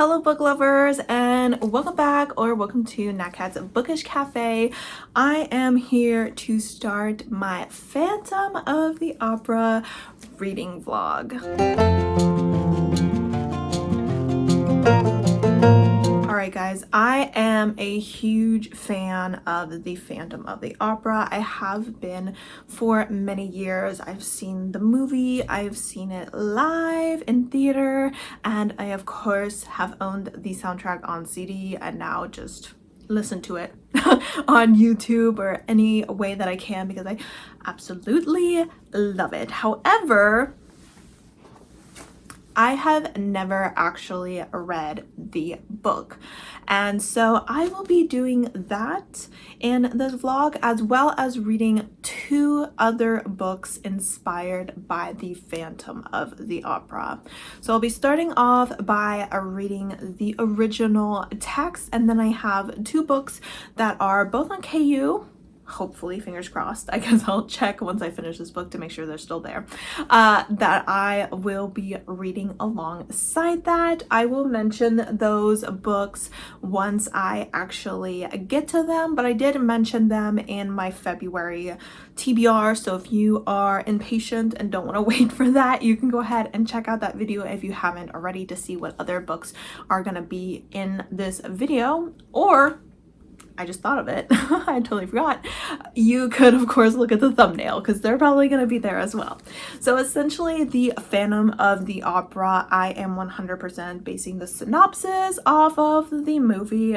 Hello book lovers, and welcome back or welcome to Nakat's Bookish Cafe. I am here to start my Phantom of the Opera reading vlog. Alright guys, I am a huge fan of the Phantom of the Opera. I have been for many years. I've seen the movie, I've seen it live in theater, and I of course have owned the soundtrack on CD and now just listen to it on YouTube or any way that I can because I absolutely love it. However, I have never actually read the book, and so I will be doing that in this vlog, as well as reading two other books inspired by the Phantom of the Opera. So I'll be starting off by reading the original text, and then I have two books that are both on KU. Hopefully, fingers crossed. I guess I'll check once I finish this book to make sure they're still there, that I will be reading alongside that. I will mention those books once I actually get to them, but I did mention them in my February TBR, so if you are impatient and don't want to wait for that, you can go ahead and check out that video if you haven't already to see what other books are going to be in this video. Or I just thought of it. I totally forgot. You could, of course, look at the thumbnail because they're probably going to be there as well. So essentially, the Phantom of the Opera, I am 100% basing the synopsis off of the movie,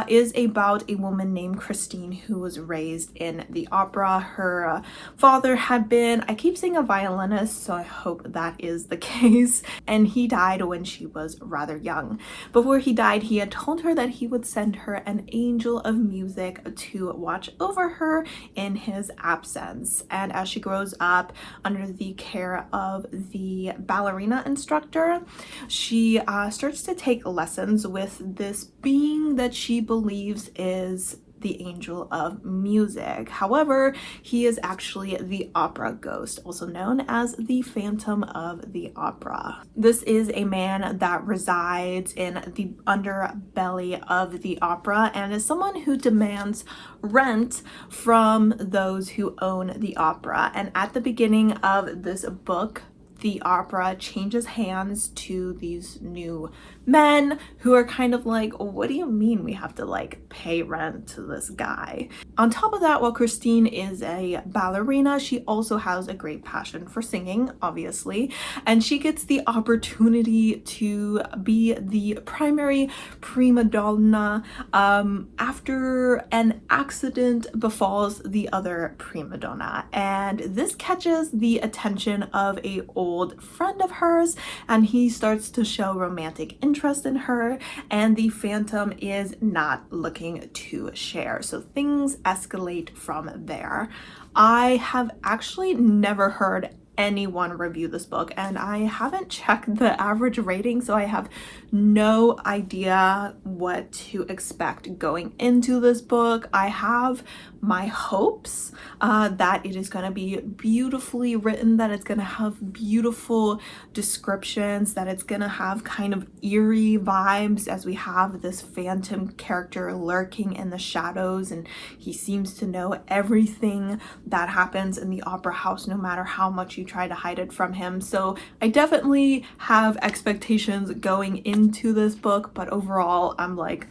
is about a woman named Christine who was raised in the opera. Her father had been, I keep saying a violinist, so I hope that is the case, and he died when she was rather young. Before he died, he had told her that he would send her an angel of music to watch over her in his absence. And as she grows up under the care of the ballerina instructor, she starts to take lessons with this being that she believes is the angel of music. However, he is actually the opera ghost, also known as the Phantom of the Opera. This is a man that resides in the underbelly of the opera and is someone who demands rent from those who own the opera. And at the beginning of this book, the opera changes hands to these new men who are kind of like, what do you mean we have to like pay rent to this guy? On top of that, while Christine is a ballerina, she also has a great passion for singing, obviously, and she gets the opportunity to be the primary prima donna after an accident befalls the other prima donna, and this catches the attention of a old friend of hers, and he starts to show romantic interest in her, and the Phantom is not looking to share. So things escalate from there. I have actually never heard anyone review this book, and I haven't checked the average rating, so I have no idea what to expect going into this book. I have my hopes that it is going to be beautifully written, that it's going to have beautiful descriptions, that it's going to have kind of eerie vibes as we have this phantom character lurking in the shadows, and he seems to know everything that happens in the opera house no matter how much you try to hide it from him. So I definitely have expectations going into this book, but overall I'm like,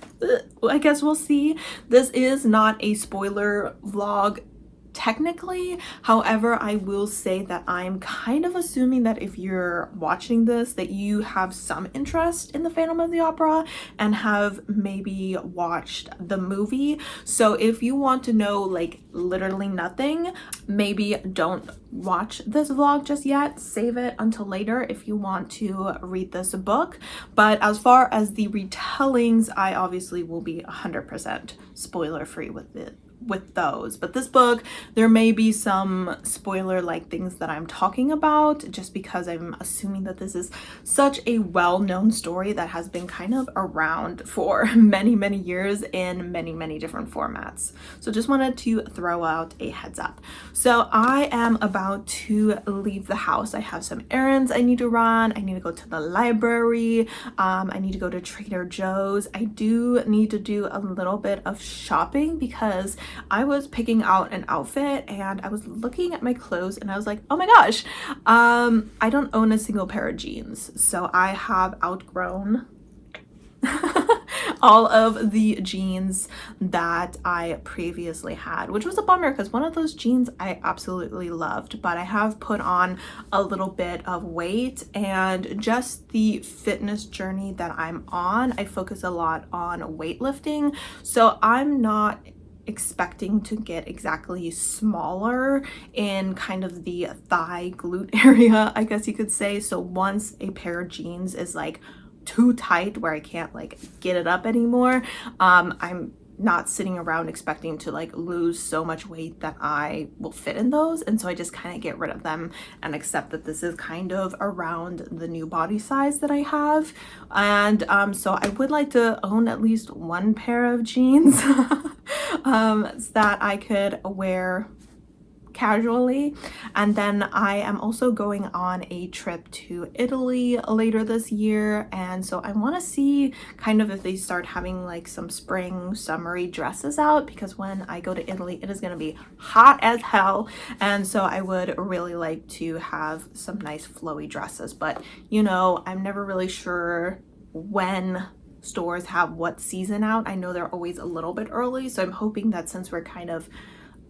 I guess we'll see. This is not a spoiler vlog technically, however, I will say that I'm kind of assuming that if you're watching this that you have some interest in the Phantom of the Opera and have maybe watched the movie. So if you want to know like literally nothing, maybe don't watch this vlog just yet. Save it until later if you want to read this book. But as far as the retellings, I obviously will be 100% spoiler free with it with those. But this book, there may be some spoiler like things that I'm talking about, just because I'm assuming that this is such a well-known story that has been kind of around for many years in many different formats. So just wanted to throw out a heads up. So I am about to leave the house. I have some errands I need to run. I need to go to the library. I need to go to Trader Joe's. I do need to do a little bit of shopping because I was picking out an outfit and I was looking at my clothes and I was like, oh my gosh, I don't own a single pair of jeans. So I have outgrown all of the jeans that I previously had, which was a bummer because one of those jeans I absolutely loved, but I have put on a little bit of weight, and just the fitness journey that I'm on, I focus a lot on weightlifting. So I'm not expecting to get exactly smaller in kind of the thigh glute area, I guess you could say. So once a pair of jeans is like too tight where I can't like get it up anymore, I'm not sitting around expecting to like lose so much weight that I will fit in those. And so I just kind of get rid of them and accept that this is kind of around the new body size that I have. And so I would like to own at least one pair of jeans that I could wear casually. And then I am also going on a trip to Italy later this year, and so I want to see kind of if they start having like some spring summery dresses out, because when I go to Italy it is going to be hot as hell, and so I would really like to have some nice flowy dresses. But you know, I'm never really sure when stores have what season out. I know they're always a little bit early, so I'm hoping that since we're kind of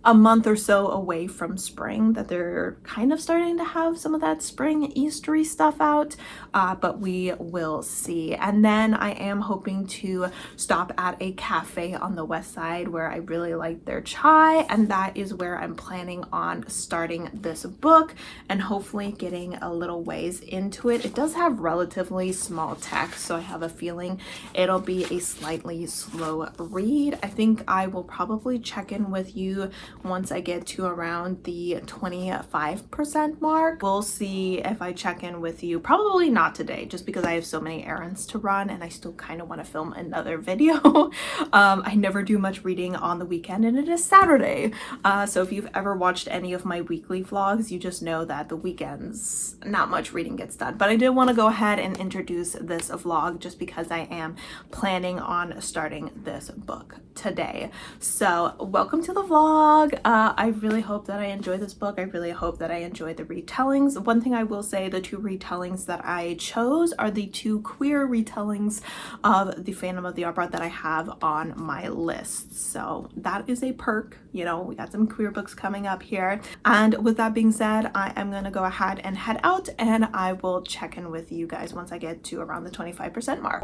a month or so away from spring, that they're kind of starting to have some of that spring Eastery stuff out, but we will see. And then I am hoping to stop at a cafe on the west side where I really like their chai, and that is where I'm planning on starting this book and hopefully getting a little ways into it. It does have relatively small text, so I have a feeling it'll be a slightly slow read. I think I will probably check in with you once I get to around the 25% mark. We'll see if I check in with you. Probably not today, just because I have so many errands to run and I still kind of want to film another video. I never do much reading on the weekend, and it is Saturday. So if you've ever watched any of my weekly vlogs, you just know that the weekends, not much reading gets done. But I did want to go ahead and introduce this vlog just because I am planning on starting this book today. So welcome to the vlog. I really hope that I enjoy this book. I really hope that I enjoy the retellings. One thing I will say, the two retellings that I chose are the two queer retellings of the Phantom of the Opera that I have on my list. So that is a perk. You know, we got some queer books coming up here. And with that being said, I am going to go ahead and head out, and I will check in with you guys once I get to around the 25% mark.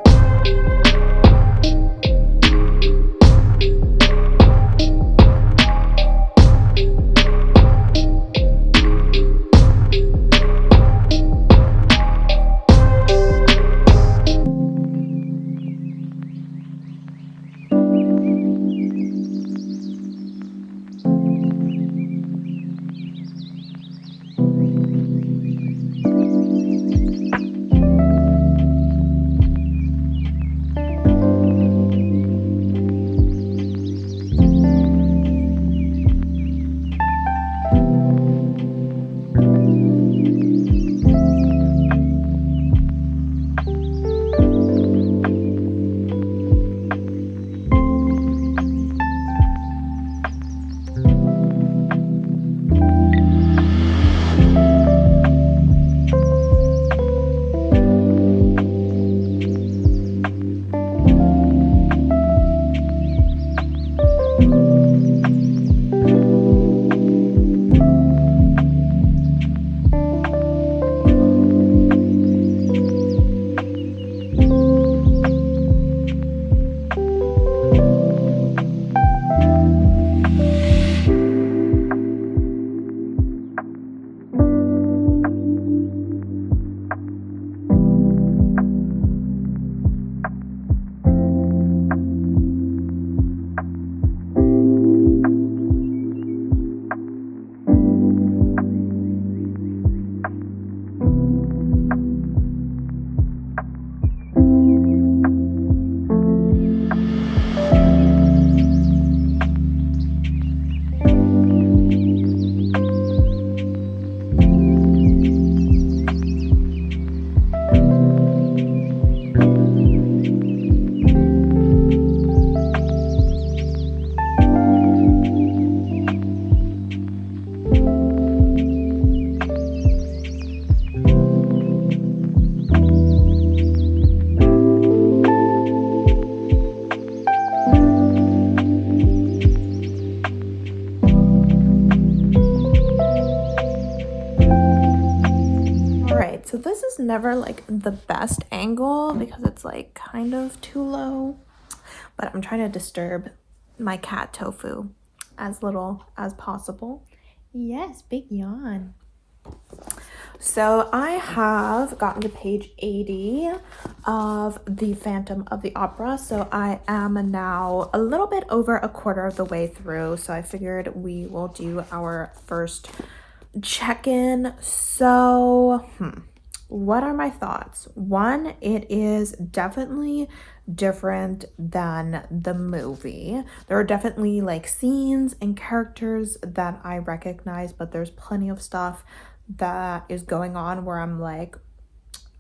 never like the best angle because it's like kind of too low, but I'm trying to disturb my cat Tofu as little as possible. Yes, big yawn. So I have gotten to page 80 of the Phantom of the Opera. So I am now a little bit over a quarter of the way through. So I figured we will do our first check-in. So, what are my thoughts? One, it is definitely different than the movie. There are definitely like scenes and characters that I recognize, but there's plenty of stuff that is going on where I'm like,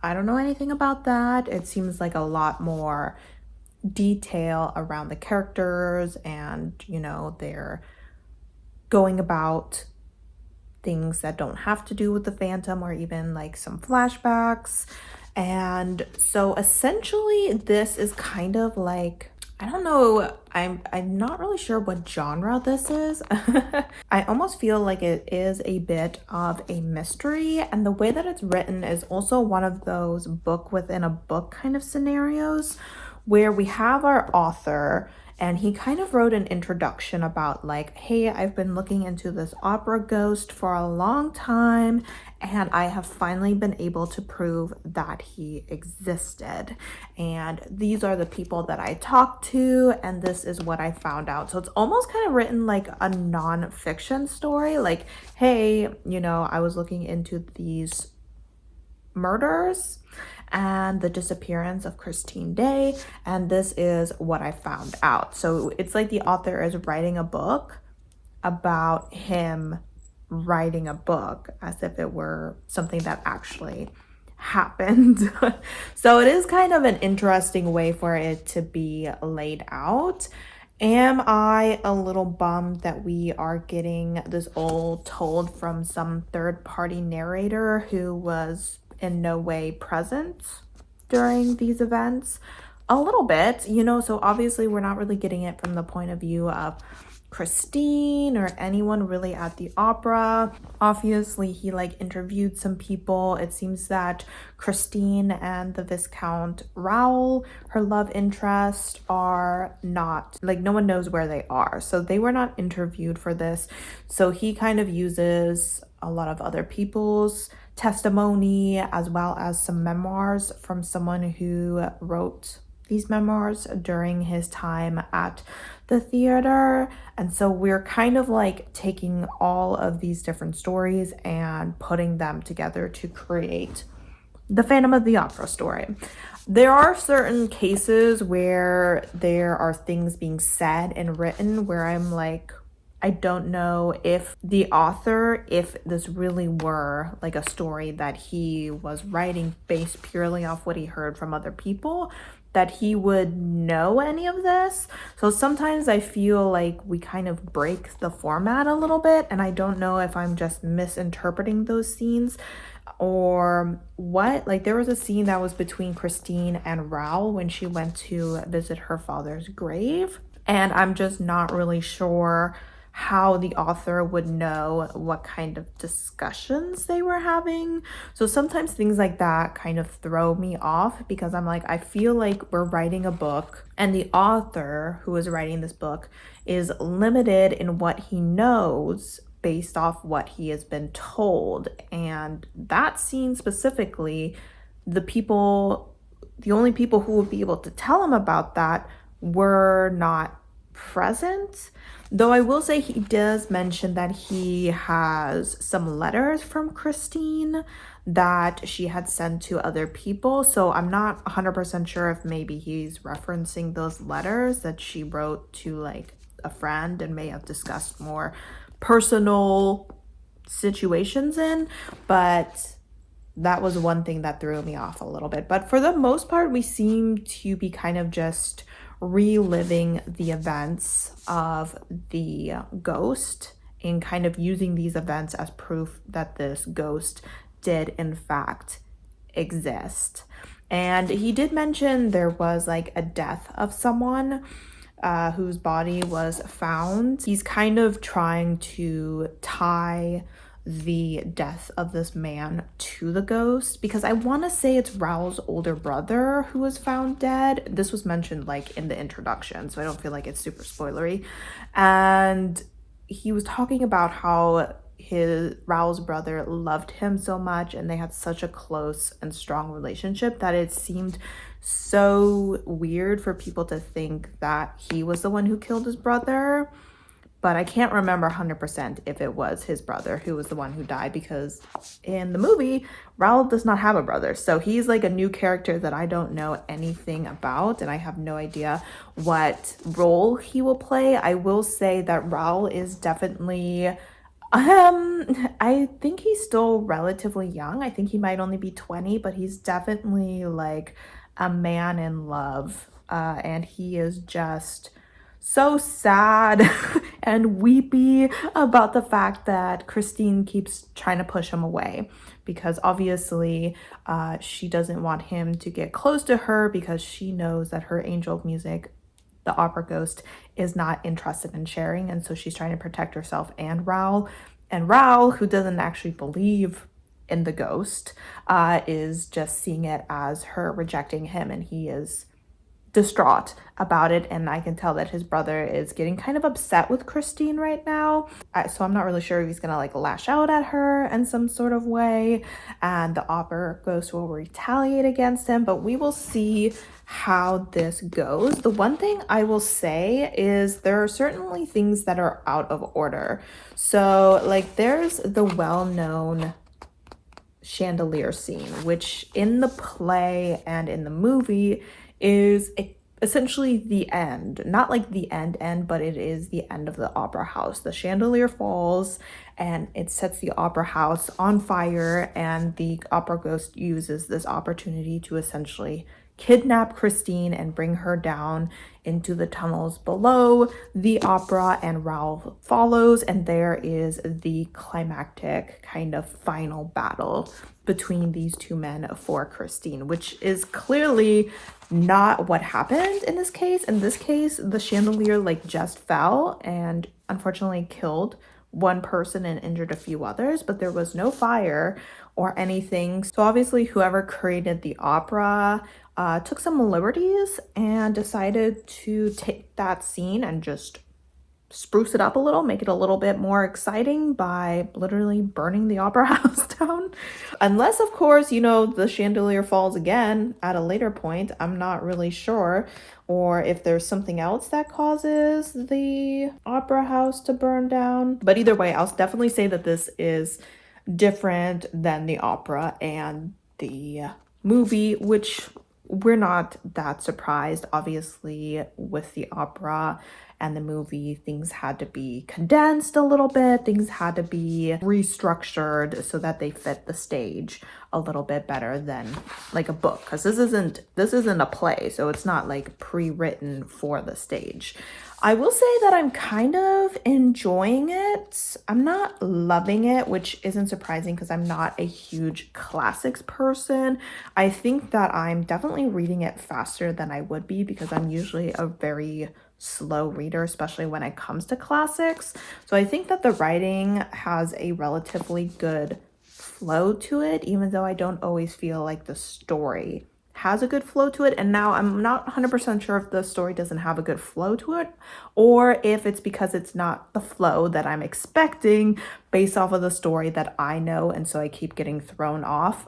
I don't know anything about that. It seems like a lot more detail around the characters and, you know, they're going about things that don't have to do with the Phantom or even like some flashbacks. And so essentially this is kind of like, I don't know, I'm not really sure what genre this is. I almost feel like it is a bit of a mystery, and the way that it's written is also one of those book within a book kind of scenarios where we have our author and he kind of wrote an introduction about like, hey, I've been looking into this opera ghost for a long time and I have finally been able to prove that he existed. And these are the people that I talked to and this is what I found out. So it's almost kind of written like a non-fiction story. Like, hey, you know, I was looking into these murders and the disappearance of Christine Day, and this is what I found out. So it's like the author is writing a book about him writing a book as if it were something that actually happened. So it is kind of an interesting way for it to be laid out. Am I a little bummed that we are getting this all told from some third-party narrator who was in no way present during these events? A little bit, you know, so obviously we're not really getting it from the point of view of Christine or anyone really at the opera. Obviously he like interviewed some people. It seems that Christine and the Viscount Raoul, her love interest, are not, like, no one knows where they are, so they were not interviewed for this. So he kind of uses a lot of other people's testimony as well as some memoirs from someone who wrote these memoirs during his time at the theater. And so we're kind of like taking all of these different stories and putting them together to create the Phantom of the Opera story. There are certain cases where there are things being said and written where I'm like, I don't know if the author, if this really were like a story that he was writing based purely off what he heard from other people, that he would know any of this. So sometimes I feel like we kind of break the format a little bit, and I don't know if I'm just misinterpreting those scenes or what. Like there was a scene that was between Christine and Raoul when she went to visit her father's grave, and I'm just not really sure how the author would know what kind of discussions they were having. So sometimes things like that kind of throw me off because I'm like, I feel like we're writing a book and the author who is writing this book is limited in what he knows based off what he has been told. And that scene specifically, the only people who would be able to tell him about that were not present. Though I will say he does mention that he has some letters from Christine that she had sent to other people. So I'm not 100% sure if maybe he's referencing those letters that she wrote to like a friend and may have discussed more personal situations in. But that was one thing that threw me off a little bit. But for the most part, we seem to be kind of just reliving the events of the ghost and kind of using these events as proof that this ghost did in fact exist. And he did mention there was like a death of someone whose body was found. He's kind of trying to tie the death of this man to the ghost, because I want to say it's Raoul's older brother who was found dead. This was mentioned like in the introduction, so I don't feel like it's super spoilery. And he was talking about how Raoul's brother loved him so much and they had such a close and strong relationship that it seemed so weird for people to think that he was the one who killed his brother. But I can't remember 100% if it was his brother who was the one who died, because in the movie, Raoul does not have a brother. So he's like a new character that I don't know anything about, and I have no idea what role he will play. I will say that Raoul is definitely, I think he's still relatively young. I think he might only be 20, but he's definitely like a man in love. And he is just so sad and weepy about the fact that Christine keeps trying to push him away, because obviously she doesn't want him to get close to her, because she knows that her angel of music, the opera ghost, is not interested in sharing, and so she's trying to protect herself and Raoul. And Raoul, who doesn't actually believe in the ghost, is just seeing it as her rejecting him, and he is distraught about it. And I can tell that his brother is getting kind of upset with Christine right now. So I'm not really sure if he's gonna like lash out at her in some sort of way, and the opera ghost will retaliate against him, but we will see how this goes. The one thing I will say is there are certainly things that are out of order. So like there's the well-known chandelier scene, which in the play and in the movie is essentially the end. Not like the end, but it is the end of the opera house. The chandelier falls and it sets the opera house on fire, and the opera ghost uses this opportunity to essentially kidnap Christine and bring her down into the tunnels below the opera, and Raoul follows, and there is the climactic kind of final battle between these two men for Christine, which is clearly not what happened in this case. In this case, the chandelier like just fell and unfortunately killed one person and injured a few others, but there was no fire or anything. So obviously whoever created the opera took some liberties and decided to take that scene and just spruce it up a little, make it a little bit more exciting by literally burning the opera house down. Unless, of course, you know, the chandelier falls again at a later point. I'm not really sure. Or if there's something else that causes the opera house to burn down. But either way, I'll definitely say that this is different than the opera and the movie, which we're not that surprised. Obviously, with the opera and the movie, things had to be condensed a little bit. Things had to be restructured so that they fit the stage a little bit better than like a book, because this isn't a play, so it's not like pre-written for the stage. I will say that I'm kind of enjoying it. I'm not loving it, which isn't surprising because I'm not a huge classics person. I think that I'm definitely reading it faster than I would be, because I'm usually a very slow reader, especially when it comes to classics. So I think that the writing has a relatively good flow to it, even though I don't always feel like the story has a good flow to it. And now I'm not 100% sure if the story doesn't have a good flow to it, or if it's because it's not the flow that I'm expecting based off of the story that I know, and so I keep getting thrown off.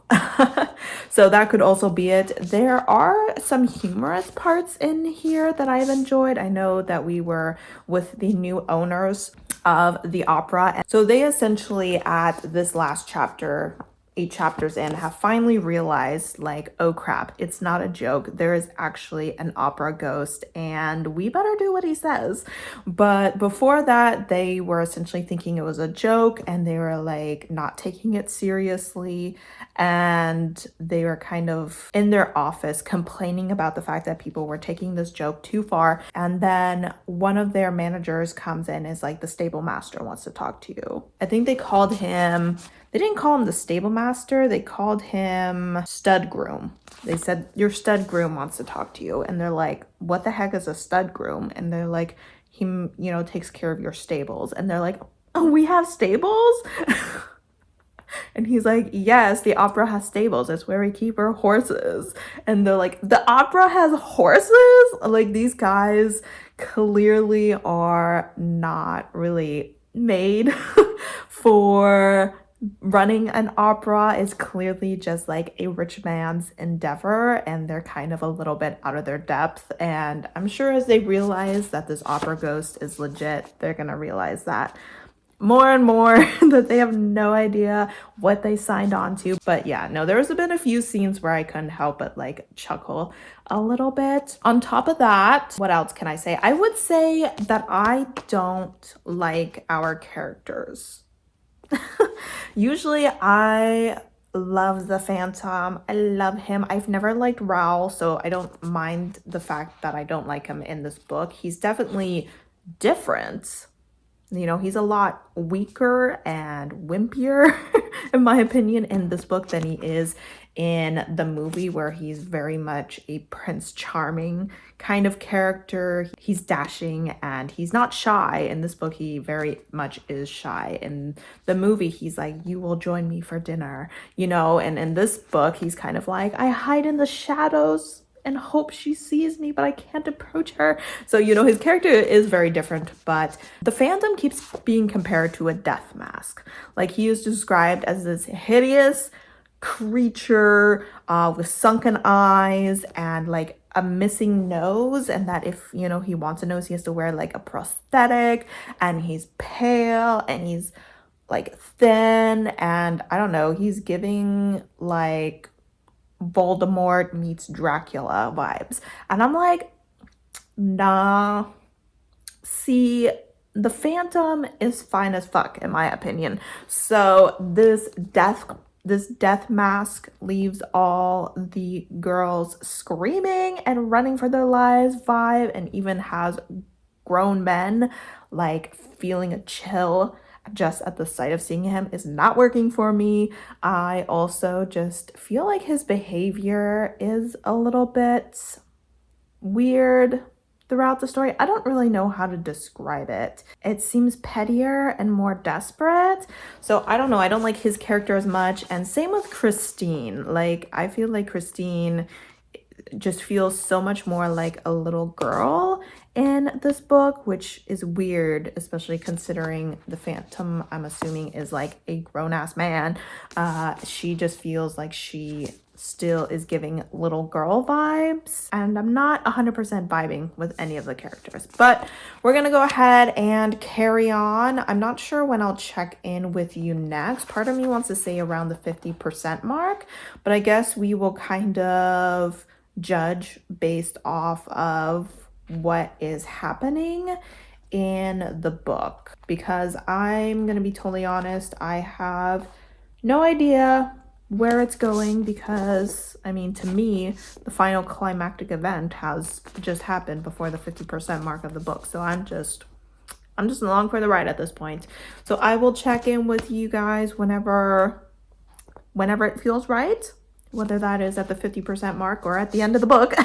So that could also be it. There are some humorous parts in here that I've enjoyed. I know that we were with the new owners of the opera, and so they essentially at this last chapter, 8 chapters in, have finally realized like, oh crap, it's not a joke. There is actually an opera ghost and we better do what he says. But before that, they were essentially thinking it was a joke, and they were like not taking it seriously, and they were kind of in their office complaining about the fact that people were taking this joke too far. And then one of their managers comes in, is like, the stable master wants to talk to you. I think they didn't call him the stable master, they called him stud groom. They said, your stud groom wants to talk to you. And they're like, what the heck is a stud groom? And they're like, he, takes care of your stables. And they're like, oh, we have stables? And he's like, yes, the opera has stables. It's where we keep our horses. And they're like, the opera has horses? Like, these guys clearly are not really made for running an opera. Is clearly just like a rich man's endeavor, and they're kind of a little bit out of their depth. And I'm sure as they realize that this opera ghost is legit, they're gonna realize that more and more that they have no idea what they signed on to. But yeah, no, there's been a few scenes where I couldn't help but like chuckle a little bit. On top of that, what else can I say? I would say that I don't like our characters. Usually I love the Phantom. I love him. I've never liked Raoul, so I don't mind the fact that I don't like him in this book. He's definitely different. You know, he's a lot weaker and wimpier, in my opinion, in this book than he is in the movie, where he's very much a Prince Charming kind of character. He's dashing and he's not shy. In this book, he very much is shy. In the movie, he's like, you will join me for dinner, you know, and in this book, he's kind of like, I hide in the shadows and hope she sees me, but I can't approach her. So, you know, his character is very different, but the Phantom keeps being compared to a death mask. Like, he is described as this hideous creature with sunken eyes and like a missing nose, and that if, you know, he wants a nose, he has to wear like a prosthetic, and he's pale and he's like thin, and I don't know, he's giving like Voldemort meets Dracula vibes. And I'm like, nah. See, the Phantom is fine as fuck, in my opinion. So this death mask leaves all the girls screaming and running for their lives vibe, and even has grown men like feeling a chill just at the sight of seeing him. Is not working for me. I also just feel like his behavior is a little bit weird throughout the story. I don't really know how to describe it. It seems pettier and more desperate. So I don't know. I don't like his character as much. And same with Christine. Like, I feel like Christine just feels so much more like a little girl in this book, which is weird, especially considering the Phantom, I'm assuming, is like a grown-ass man. She just feels like she still is giving little girl vibes, and I'm not 100% vibing with any of the characters. But we're gonna go ahead and carry on. I'm not sure when I'll check in with you next. Part of me wants to say around the 50% mark, but I guess we will kind of judge based off of what is happening in the book, because I'm gonna be totally honest, I have no idea where it's going, because I mean, to me, the final climactic event has just happened before the 50% mark of the book. So I'm just along for the ride at this point. So I will check in with you guys whenever it feels right, whether that is at the 50% mark or at the end of the book.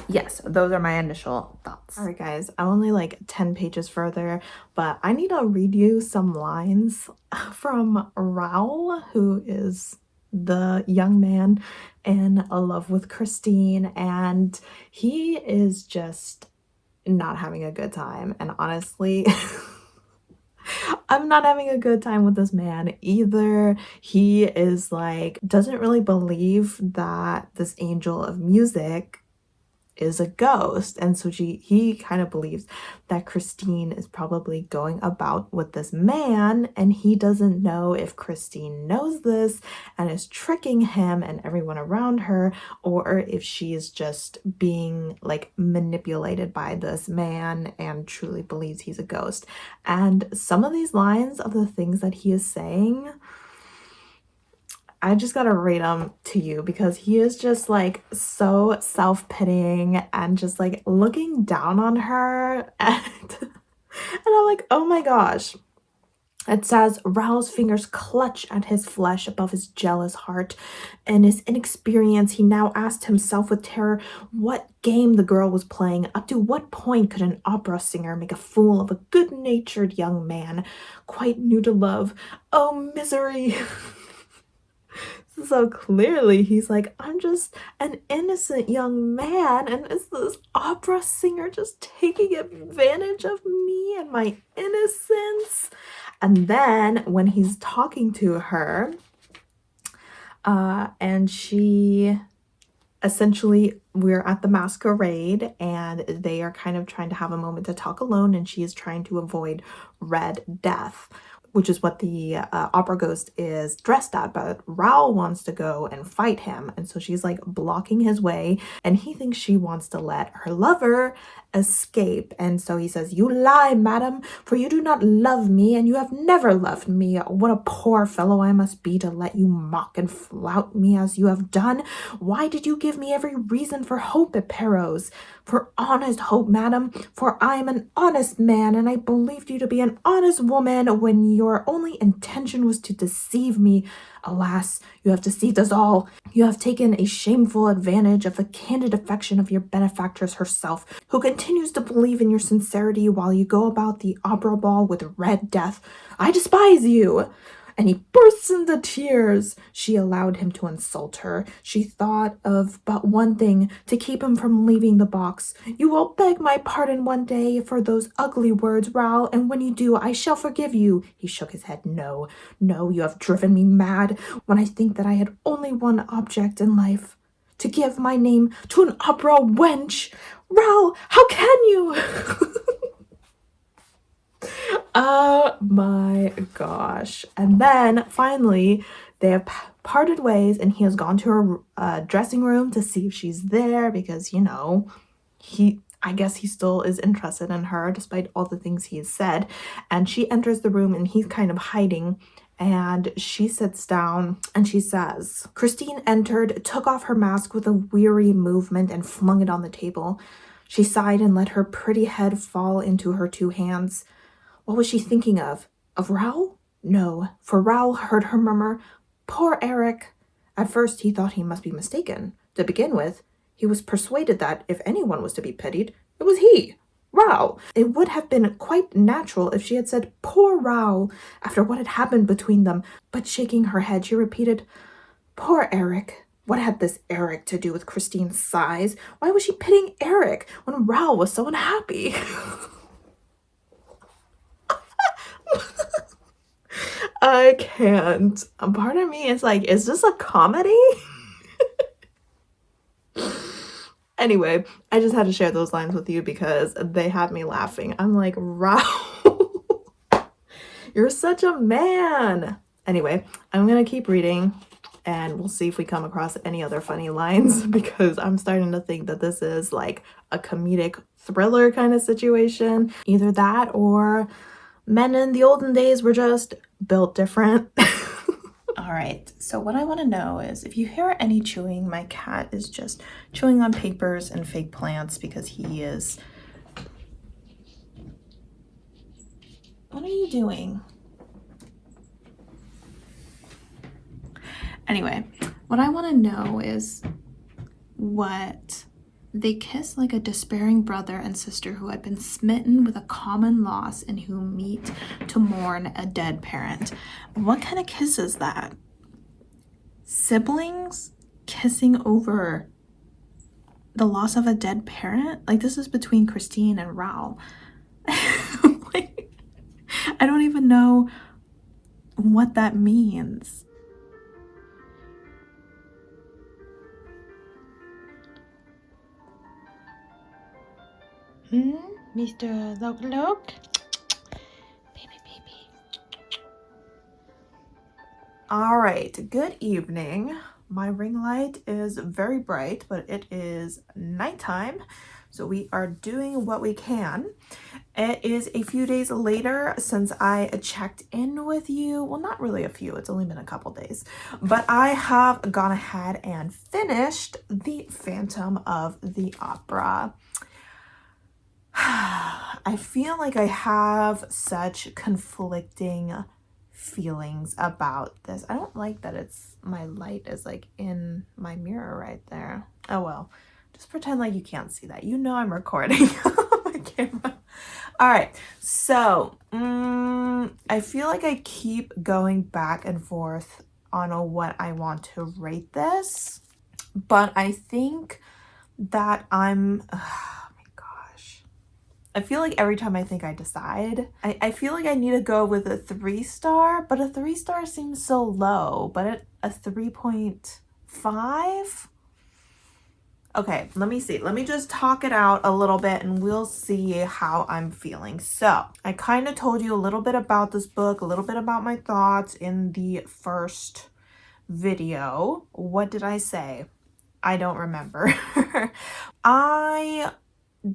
Yes, those are my initial thoughts. All right, guys, I'm only like 10 pages further, but I need to read you some lines from Raoul, who is the young man in love with Christine, and he is just not having a good time. And honestly, I'm not having a good time with this man either. He is like, doesn't really believe that this angel of music is a ghost, and so he kind of believes that Christine is probably going about with this man, and he doesn't know if Christine knows this and is tricking him and everyone around her, or if she is just being like manipulated by this man and truly believes he's a ghost. And some of these lines of the things that he is saying, I just gotta read them to you, because he is just like so self-pitying and just like looking down on her, and I'm like, oh my gosh. It says, Raoul's fingers clutch at his flesh above his jealous heart. In his inexperience, he now asked himself with terror what game the girl was playing. Up to what point could an opera singer make a fool of a good-natured young man, quite new to love? Oh, misery! So clearly, he's like, I'm just an innocent young man, and is this opera singer just taking advantage of me and my innocence? And then when he's talking to her, and she essentially, we're at the masquerade and they are kind of trying to have a moment to talk alone, and she is trying to avoid Red Death, which is what the opera ghost is dressed at, but Raoul wants to go and fight him, and so she's like blocking his way, and he thinks she wants to let her lover escape. And so he says, you lie, madam, for you do not love me, and you have never loved me. What a poor fellow I must be to let you mock and flout me as you have done. Why did you give me every reason for hope at Perros? For honest hope, madam, for I am an honest man, and I believed you to be an honest woman when your only intention was to deceive me. Alas, you have deceived us all. You have taken a shameful advantage of the candid affection of your benefactress herself, who continues to believe in your sincerity while you go about the opera ball with Red Death. I despise you! And he bursts into tears. She allowed him to insult her. She thought of but one thing to keep him from leaving the box. You will beg my pardon one day for those ugly words, Raoul, and when you do, I shall forgive you. He shook his head. No, no, you have driven me mad when I think that I had only one object in life. To give my name to an opera wench. Raoul, how can you? Oh my gosh. And then finally, they have parted ways, and he has gone to her dressing room to see if she's there because, I guess he still is interested in her despite all the things he has said. And she enters the room and he's kind of hiding. And she sits down and she says, Christine entered, took off her mask with a weary movement and flung it on the table. She sighed and let her pretty head fall into her two hands. What was she thinking of? Of Raoul? No, for Raoul heard her murmur, Poor Eric. At first he thought he must be mistaken. To begin with, he was persuaded that if anyone was to be pitied, it was he, Raoul. It would have been quite natural if she had said, Poor Raoul, after what had happened between them, but shaking her head, she repeated, Poor Eric. What had this Eric to do with Christine's sighs? Why was she pitying Eric when Raoul was so unhappy? I can't. Part of me is like, is this a comedy? Anyway, I just had to share those lines with you because they had me laughing. I'm like, Raoul, you're such a man. Anyway, I'm gonna keep reading and we'll see if we come across any other funny lines because I'm starting to think that this is like a comedic thriller kind of situation. Either that or men in the olden days were just built different. All right, so what I want to know is if you hear any chewing, my cat is just chewing on papers and fake plants because he is... What are you doing? Anyway, what I want to know is what... They kiss like a despairing brother and sister who had been smitten with a common loss and who meet to mourn a dead parent. What kind of kiss is that? Siblings kissing over the loss of a dead parent? Like, this is between Christine and Raoul. Like, I don't even know what that means. Mr. Look. Baby. All right, good evening. My ring light is very bright, but it is nighttime, so we are doing what we can. It is a few days later since I checked in with you. Well, not really a few, it's only been a couple days, but I have gone ahead and finished The Phantom of the Opera. I feel like I have such conflicting feelings about this. I don't like that my light is like in my mirror right there. Oh well, just pretend like you can't see that. You know I'm recording my camera. All right, so I feel like I keep going back and forth on what I want to rate this, but I think that oh my gosh. I feel like every time I think I decide, I feel like I need to go with a 3-star, but a 3-star seems so low, but a 3.5? Okay, let me see. Let me just talk it out a little bit and we'll see how I'm feeling. So I kind of told you a little bit about this book, a little bit about my thoughts in the first video. What did I say? I don't remember. I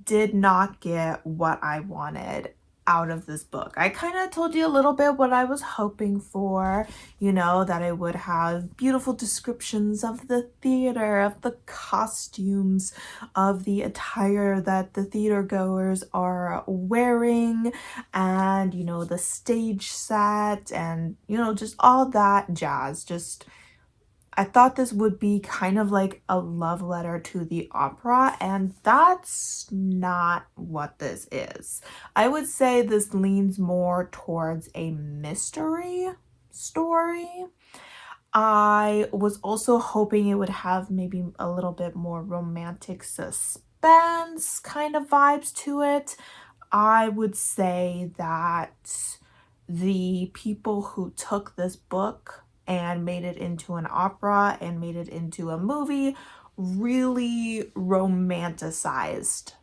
did not get what I wanted out of this book. I kind of told you a little bit what I was hoping for, you know, that it would have beautiful descriptions of the theater, of the costumes, of the attire that the theater goers are wearing, and, you know, the stage set, and, you know, just all that jazz. I thought this would be kind of like a love letter to the opera, and that's not what this is. I would say this leans more towards a mystery story. I was also hoping it would have maybe a little bit more romantic suspense kind of vibes to it. I would say that the people who took this book and made it into an opera and made it into a movie really romanticized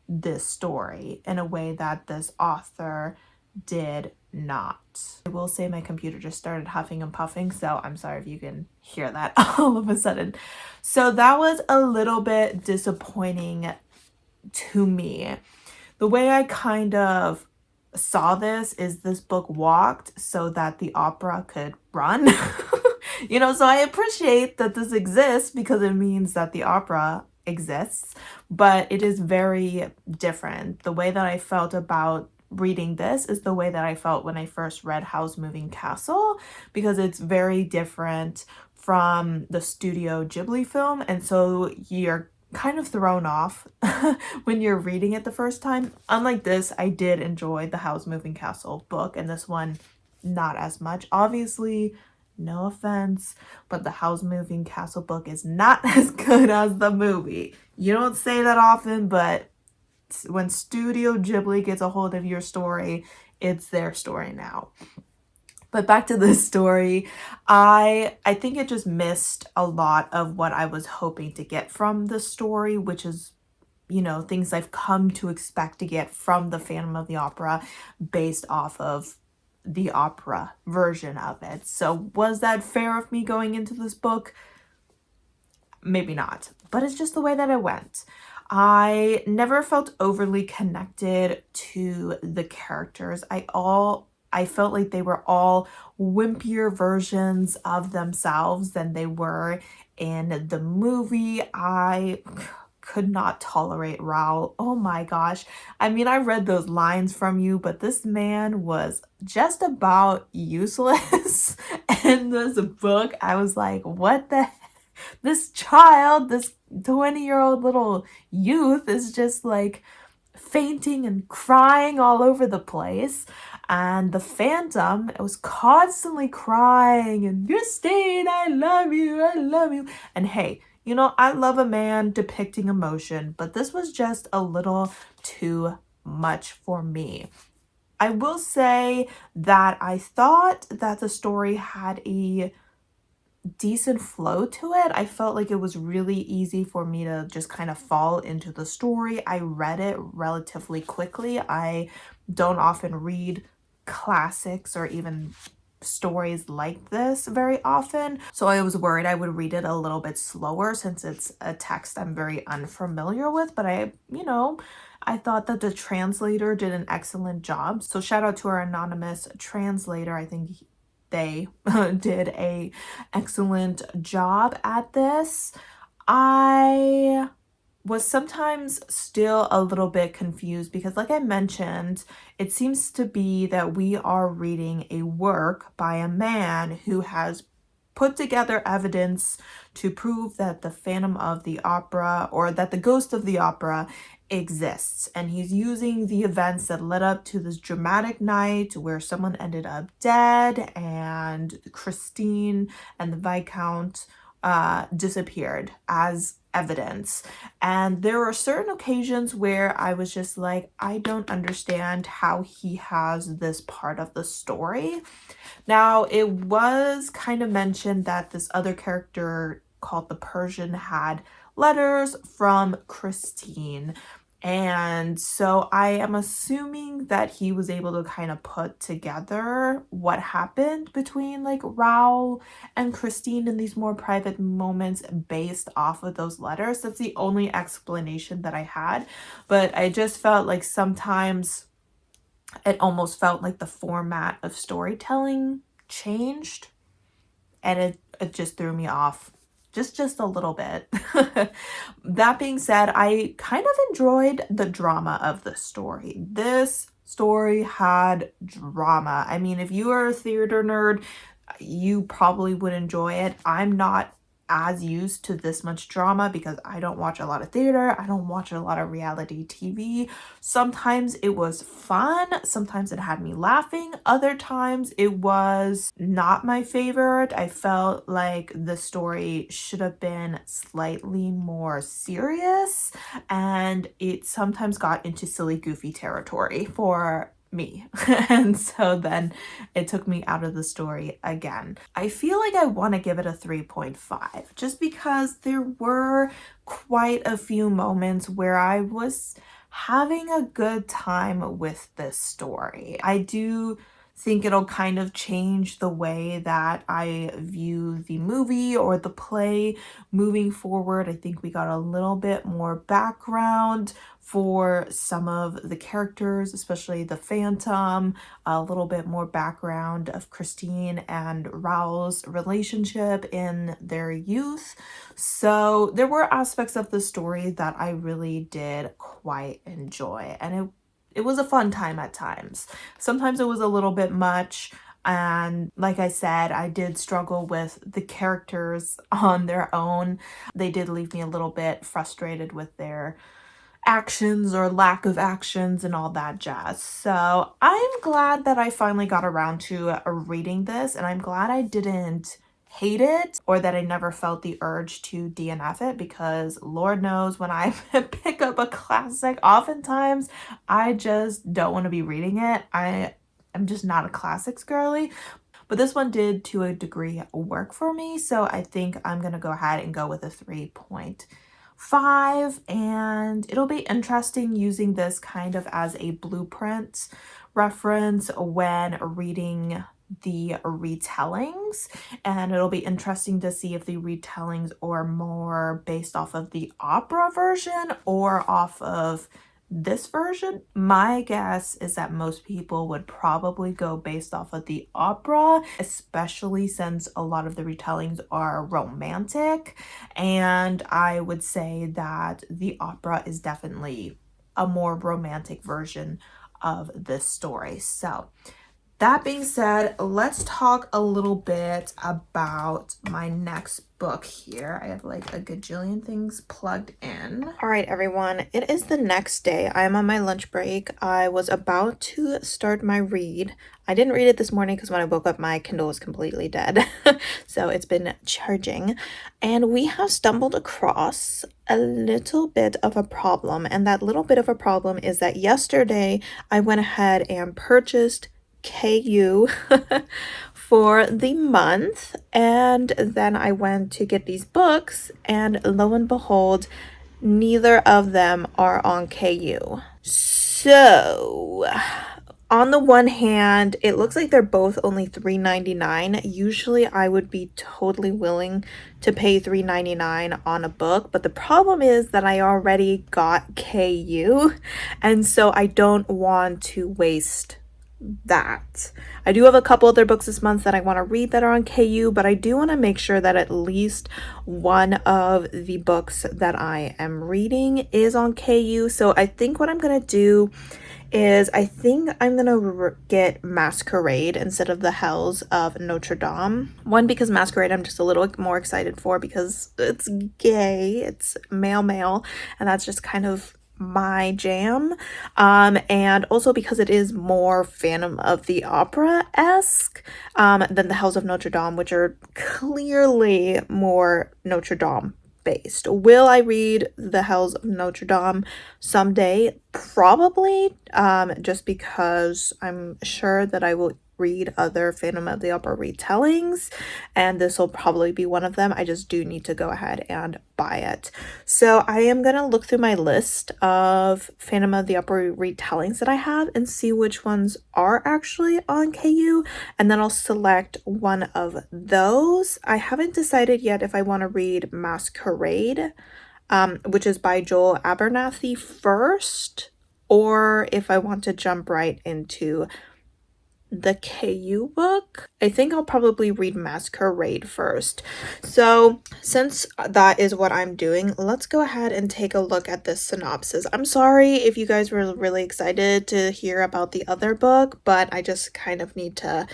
this story in a way that this author did not. I will say my computer just started huffing and puffing, so I'm sorry if you can hear that all of a sudden. So that was a little bit disappointing to me. The way I kind of saw this book walked so that the opera could run. You know, so I appreciate that this exists because it means that the opera exists, but it is very different. The way that I felt about reading this is the way that I felt when I first read Howl's Moving Castle, because it's very different from the Studio Ghibli film, and so you're kind of thrown off when you're reading it the first time. Unlike this, I did enjoy the Howl's Moving Castle book, and this one not as much. Obviously, no offense, but the Howl's Moving Castle book is not as good as the movie. You don't say that often, but when Studio Ghibli gets a hold of your story, it's their story now. But back to this story, I think it just missed a lot of what I was hoping to get from the story, which is, you know, things I've come to expect to get from the Phantom of the Opera based off of the opera version of it. So was that fair of me going into this book? Maybe not, but it's just the way that it went. I never felt overly connected to the characters. I felt like they were all wimpier versions of themselves than they were in the movie. I could not tolerate Raoul. Oh my gosh. I mean, I read those lines from you, but this man was just about useless in this book. I was like, what the heck? This child, this 20-year-old little youth is just like fainting and crying all over the place. And the Phantom was constantly crying and, Justine, I love you, I love you. And hey, you know, I love a man depicting emotion, but this was just a little too much for me. I will say that I thought that the story had a decent flow to it. I felt like it was really easy for me to just kind of fall into the story. I read it relatively quickly. I don't often read classics or even stories like this very often, so I was worried I would read it a little bit slower since it's a text I'm very unfamiliar with, but I thought that the translator did an excellent job. So shout out to our anonymous translator. I think they did a excellent job at this. I was sometimes still a little bit confused because, like I mentioned, it seems to be that we are reading a work by a man who has put together evidence to prove that the Phantom of the Opera, or that the ghost of the opera, exists. And he's using the events that led up to this dramatic night where someone ended up dead and Christine and the Viscount disappeared as evidence. And there were certain occasions where I was just like, I don't understand how he has this part of the story. Now, it was kind of mentioned that this other character called the Persian had letters from Christine. And so I am assuming that he was able to kind of put together what happened between like Raoul and Christine in these more private moments based off of those letters. That's the only explanation that I had. But I just felt like sometimes it almost felt like the format of storytelling changed, and it just threw me off just a little bit. That being said, I kind of enjoyed the drama of the story. This story had drama. I mean, if you are a theater nerd, you probably would enjoy it. I'm not as used to this much drama because I don't watch a lot of theater. I don't watch a lot of reality TV. Sometimes it was fun. Sometimes it had me laughing. Other times it was not my favorite. I felt like the story should have been slightly more serious, and it sometimes got into silly, goofy territory for me. And so then it took me out of the story again. I feel like I want to give it a 3.5 just because there were quite a few moments where I was having a good time with this story. I do think it'll kind of change the way that I view the movie or the play moving forward. I think we got a little bit more background for some of the characters, especially the Phantom, a little bit more background of Christine and Raoul's relationship in their youth. So there were aspects of the story that I really did quite enjoy, and it was a fun time at times. Sometimes it was a little bit much, and like I said, I did struggle with the characters on their own. They did leave me a little bit frustrated with their actions or lack of actions and all that jazz. So I'm glad that I finally got around to reading this, and I'm glad I didn't hate it or that I never felt the urge to DNF it, because Lord knows when I pick up a classic, oftentimes I just don't want to be reading it. I'm just not a classics girly. But this one did, to a degree, work for me. So I think I'm going to go ahead and go with a 3.5, and it'll be interesting using this kind of as a blueprint reference when reading the retellings, and it'll be interesting to see if the retellings are more based off of the opera version or off of this version. My guess is that most people would probably go based off of the opera, especially since a lot of the retellings are romantic, and I would say that the opera is definitely a more romantic version of this story. So that being said, let's talk a little bit about my next book here. I have like a gajillion things plugged in. All right, everyone, it is the next day. I am on my lunch break. I was about to start my read. I didn't read it this morning because when I woke up, my Kindle was completely dead. So it's been charging. And we have stumbled across a little bit of a problem. And that little bit of a problem is that yesterday I went ahead and purchased KU for the month, and then I went to get these books, and lo and behold, neither of them are on KU. So on the one hand, it looks like they're both only $3.99. Usually I would be totally willing to pay $3.99 on a book, but the problem is that I already got KU, and so I don't want to waste that. I do have a couple other books this month that I want to read that are on KU, but I do want to make sure that at least one of the books that I am reading is on KU. So I think what I'm going to do is I think I'm gonna get Masquerade instead of The Hells of Notre Dame. One, because Masquerade I'm just a little more excited for because it's gay, it's male, and that's just kind of my jam. And also because it is more Phantom of the Opera-esque than The Hells of Notre Dame, which are clearly more Notre Dame based. Will I read The Hells of Notre Dame someday? Probably, just because I'm sure that I will read other Phantom of the Opera retellings, and this will probably be one of them. I just do need to go ahead and buy it. So I am gonna look through my list of Phantom of the Opera retellings that I have and see which ones are actually on KU, and then I'll select one of those. I haven't decided yet if I want to read Masquerade, which is by Joel Abernathy first, or if I want to jump right into the KU book. I think I'll probably read Masquerade first. So since that is what I'm doing, let's go ahead and take a look at this synopsis. I'm sorry if you guys were really excited to hear about the other book, but I just kind of need to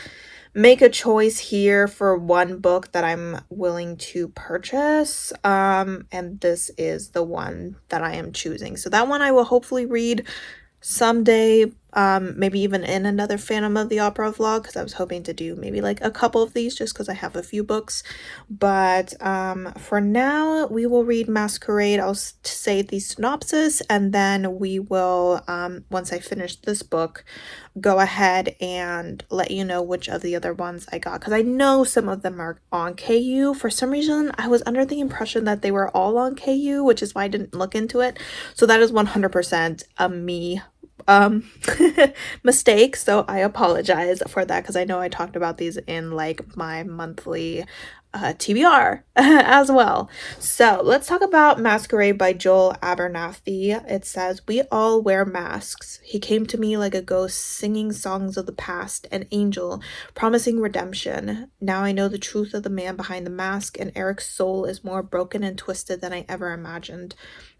make a choice here for one book that I'm willing to purchase, and this is the one that I am choosing. So that one I will hopefully read someday, maybe even in another Phantom of the Opera vlog, because I was hoping to do maybe like a couple of these just because I have a few books. But for now, we will read Masquerade. I'll say the synopsis, and then we will, once I finish this book, go ahead and let you know which of the other ones I got, because I know some of them are on KU. For some reason, I was under the impression that they were all on KU, which is why I didn't look into it. So that is 100% a me mistake, so I apologize for that, because I know I talked about these in like my monthly TBR as well. So let's talk about Masquerade by Joel Abernathy. It says, "We all wear masks. He came to me like a ghost, singing songs of the past, an angel, promising redemption. Now I know the truth of the man behind the mask, and Eric's soul is more broken and twisted than I ever imagined.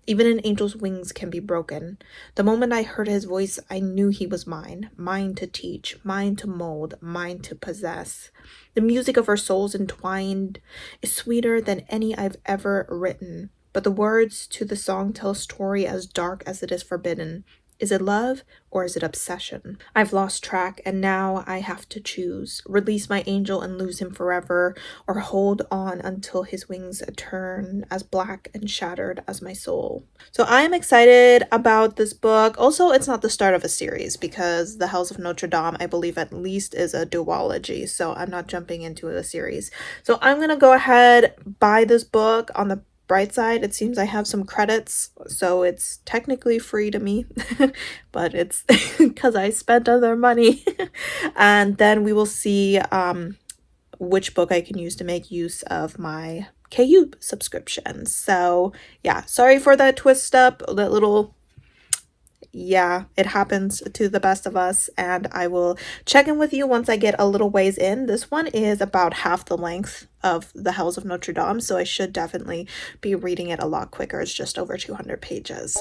Even an angel's wings can be broken. The moment I heard his voice, I knew he was mine. Mine to teach, mine to mold, mine to possess. The music of our souls entwined is sweeter than any I've ever written. But the words to the song tell a story as dark as it is forbidden. Is it love or is it obsession? I've lost track, and now I have to choose. Release my angel and lose him forever, or hold on until his wings turn as black and shattered as my soul." So I am excited about this book. Also, it's not the start of a series, because The Hells of Notre Dame, I believe at least, is a duology, so I'm not jumping into a series. So I'm gonna go ahead, buy this book. On the bright side, it seems I have some credits, so it's technically free to me, but it's because I spent other money. And then we will see which book I can use to make use of my KU subscription. So yeah, sorry for that twist up, that little, yeah, it happens to the best of us, and I will check in with you once I get a little ways in. This one is about half the length of The Hells of Notre Dame, so I should definitely be reading it a lot quicker. It's just over 200 pages.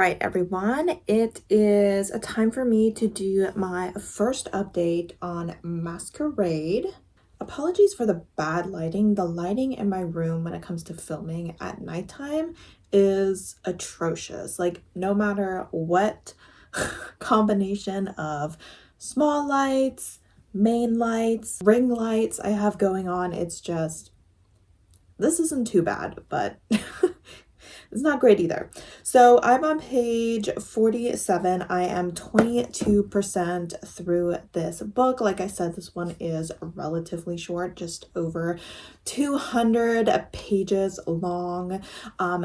right, everyone, it is a time for me to do my first update on Masquerade. Apologies for the bad lighting. The lighting in my room when it comes to filming at nighttime is atrocious. Like, no matter what combination of small lights, main lights, ring lights I have going on, it's just, this isn't too bad, but it's not great either. So I'm on page 47. I am 22% through this book. Like I said, this one is relatively short, just over 200 pages long.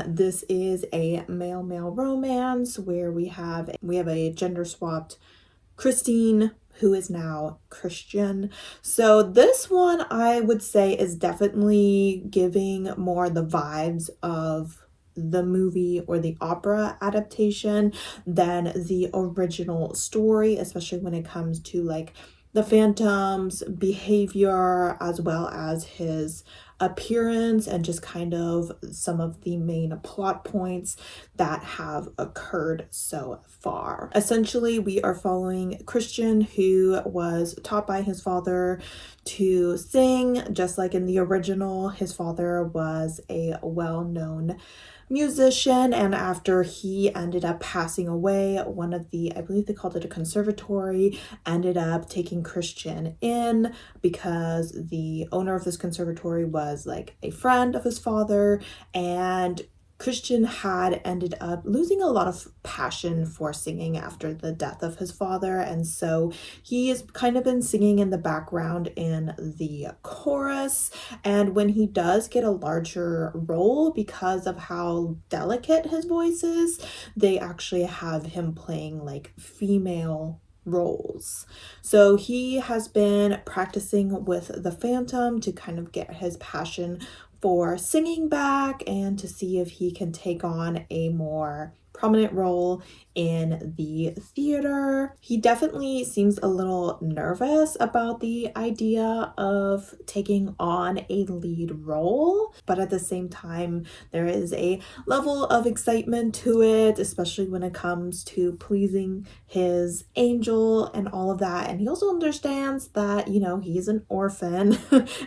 This is a male-male romance where we have a gender-swapped Christine who is now Christian. So this one I would say is definitely giving more the vibes of the movie or the opera adaptation than the original story, especially when it comes to like the Phantom's behavior as well as his appearance and just kind of some of the main plot points that have occurred so far. Essentially, we are following Christian, who was taught by his father to sing, just like in the original. His father was a well-known musician, and after he ended up passing away, one of the, I believe they called it a conservatory, ended up taking Christian in because the owner of this conservatory was like a friend of his father, and Christian had ended up losing a lot of passion for singing after the death of his father, and so he has kind of been singing in the background in the chorus. And when he does get a larger role, because of how delicate his voice is, they actually have him playing like female roles. So he has been practicing with the Phantom to kind of get his passion for singing back and to see if he can take on a more prominent role in the theater. He definitely seems a little nervous about the idea of taking on a lead role, but at the same time, there is a level of excitement to it, especially when it comes to pleasing his angel and all of that. And he also understands that, you know, he's an orphan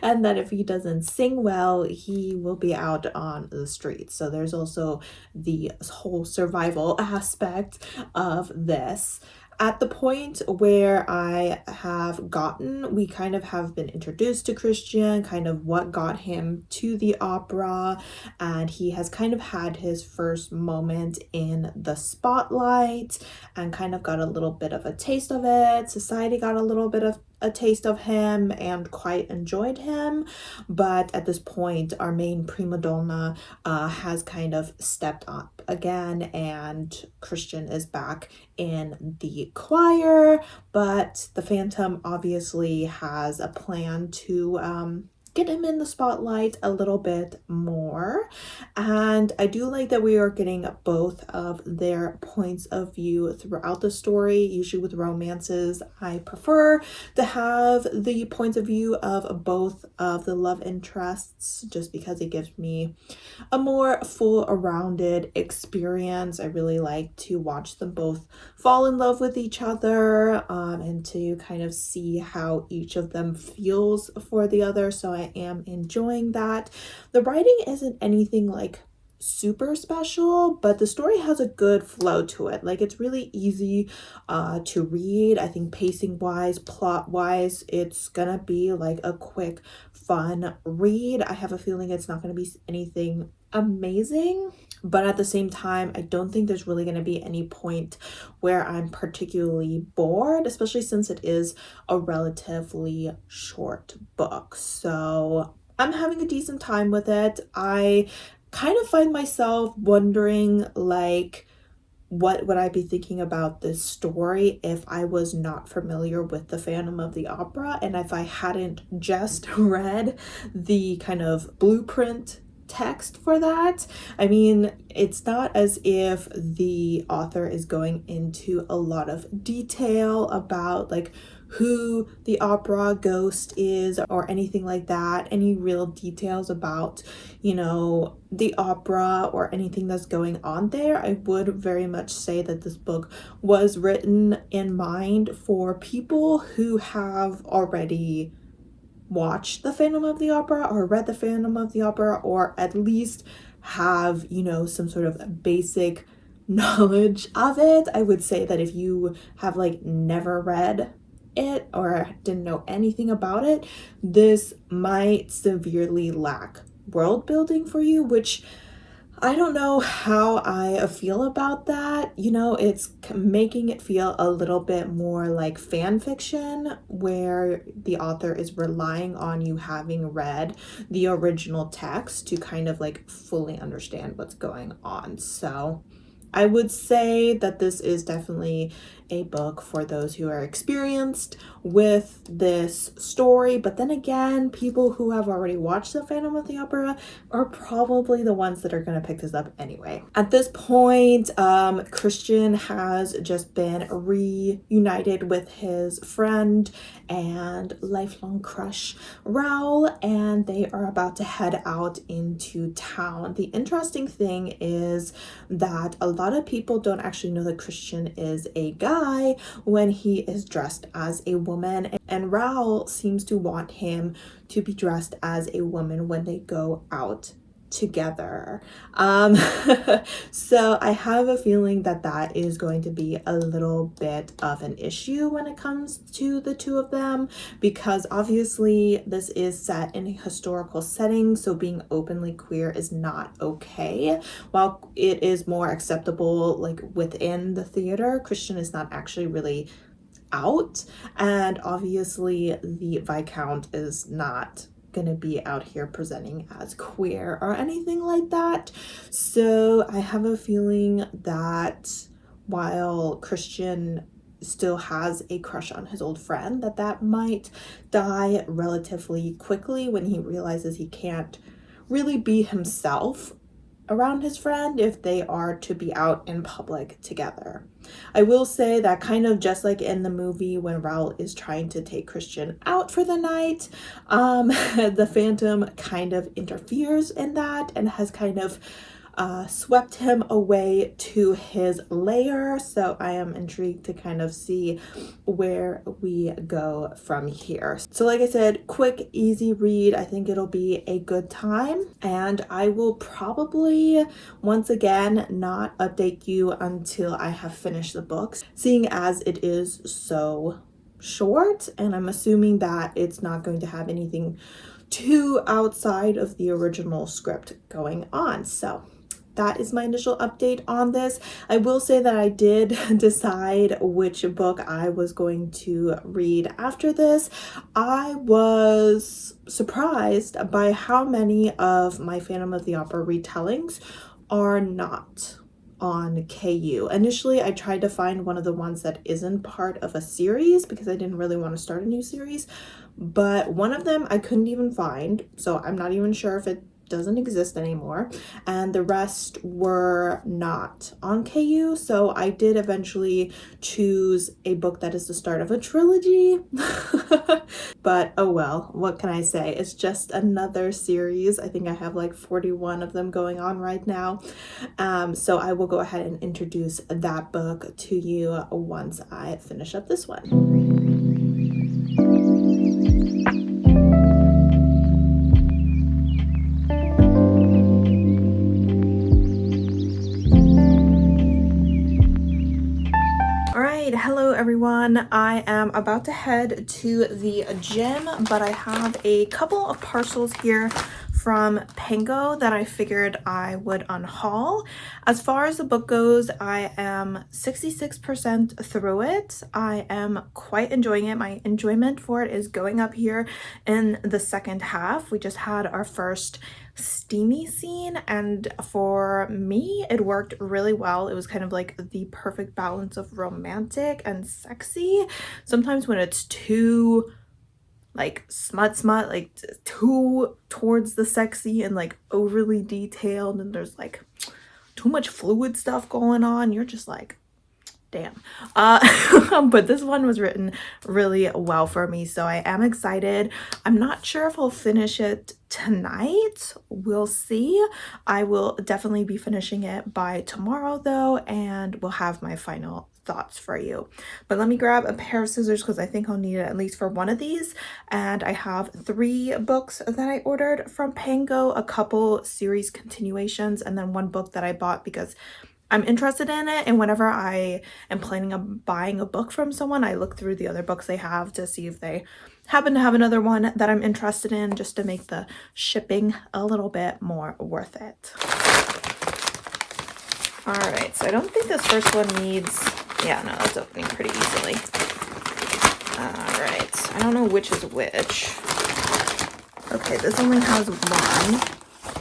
and that if he doesn't sing well, he will be out on the streets. So there's also the whole survival aspect of this. At the point where I have gotten, we kind of have been introduced to Christian, kind of what got him to the opera, and he has kind of had his first moment in the spotlight and kind of got a little bit of a taste of it. Society got a little bit of a taste of him and quite enjoyed him, but at this point our main prima donna has kind of stepped up again, and Christian is back in the choir, but the Phantom obviously has a plan to get him in the spotlight a little bit more. And I do like that we are getting both of their points of view throughout the story. Usually with romances, I prefer to have the points of view of both of the love interests, just because it gives me a more full-rounded experience. I really like to watch them both fall in love with each other and to kind of see how each of them feels for the other. So I am enjoying that. The writing isn't anything like super special, but the story has a good flow to it. Like, it's really easy to read. I think pacing wise, plot wise, it's gonna be like a quick, fun read. I have a feeling it's not gonna be anything amazing, but at the same time, I don't think there's really going to be any point where I'm particularly bored, especially since it is a relatively short book. So I'm having a decent time with it. I kind of find myself wondering, like, what would I be thinking about this story if I was not familiar with the Phantom of the Opera, and if I hadn't just read the kind of blueprint text for that. I mean, it's not as if the author is going into a lot of detail about like who the opera ghost is or anything like that, any real details about, you know, the opera or anything that's going on there. I would very much say that this book was written in mind for people who have already watched the Phantom of the Opera or read the Phantom of the Opera, or at least have, you know, some sort of basic knowledge of it. I would say that if you have like never read it or didn't know anything about it, this might severely lack world building for you, which I don't know how I feel about that. You know, it's making it feel a little bit more like fan fiction, where the author is relying on you having read the original text to kind of like fully understand what's going on. So I would say that this is definitely a book for those who are experienced with this story. But then again, people who have already watched the Phantom of the Opera are probably the ones that are going to pick this up anyway. At this point, Christian has just been reunited with his friend and lifelong crush Raoul, and they are about to head out into town. The interesting thing is that a lot of people don't actually know that Christian is a guy when he is dressed as a woman, and Raoul seems to want him to be dressed as a woman when they go out together. So I have a feeling that that is going to be a little bit of an issue when it comes to the two of them, because obviously this is set in a historical setting, so being openly queer is not okay. While it is more acceptable like within the theater, Christian is not actually really out, and obviously the Viscount is not gonna be out here presenting as queer or anything like that. So I have a feeling that while Christian still has a crush on his old friend, that might die relatively quickly when he realizes he can't really be himself around his friend if they are to be out in public together. I will say that kind of just like in the movie when Raoul is trying to take Christian out for the night, the Phantom kind of interferes in that and has kind of swept him away to his lair. So I am intrigued to kind of see where we go from here. So like I said, quick, easy read. I think it'll be a good time, and I will probably once again not update you until I have finished the books, seeing as it is so short, and I'm assuming that it's not going to have anything too outside of the original script going on. So that is my initial update on this. I will say that I did decide which book I was going to read after this. I was surprised by how many of my Phantom of the Opera retellings are not on KU. Initially, I tried to find one of the ones that isn't part of a series because I didn't really want to start a new series, but one of them I couldn't even find, so I'm not even sure if it doesn't exist anymore, and the rest were not on KU. So I did eventually choose a book that is the start of a trilogy. But oh well, what can I say? It's just another series. I think I have like 41 of them going on right now. So I will go ahead and introduce that book to you once I finish up this one. Hello everyone. I am about to head to the gym, but I have a couple of parcels here from Pango that I figured I would unhaul. As far as the book goes, I am 66% through it. I am quite enjoying it. My enjoyment for it is going up here in the second half. We just had our first steamy scene, and for me it worked really well. It was kind of like the perfect balance of romantic and sexy. Sometimes when it's too like smut, like too towards the sexy and like overly detailed and there's like too much fluid stuff going on, you're just like, damn. But this one was written really well for me, so I am excited. I'm not sure if I'll finish it tonight. We'll see. I will definitely be finishing it by tomorrow though, and we'll have my final thoughts for you. But let me grab a pair of scissors because I think I'll need it at least for one of these. And I have 3 books that I ordered from Pango, a couple series continuations, and then one book that I bought because I'm interested in it, and whenever I am planning on buying a book from someone, I look through the other books they have to see if they happen to have another one that I'm interested in, just to make the shipping a little bit more worth it. All right, so I don't think this first one needs, yeah, no, that's opening pretty easily. All right, I don't know which is which. Okay, this only has one.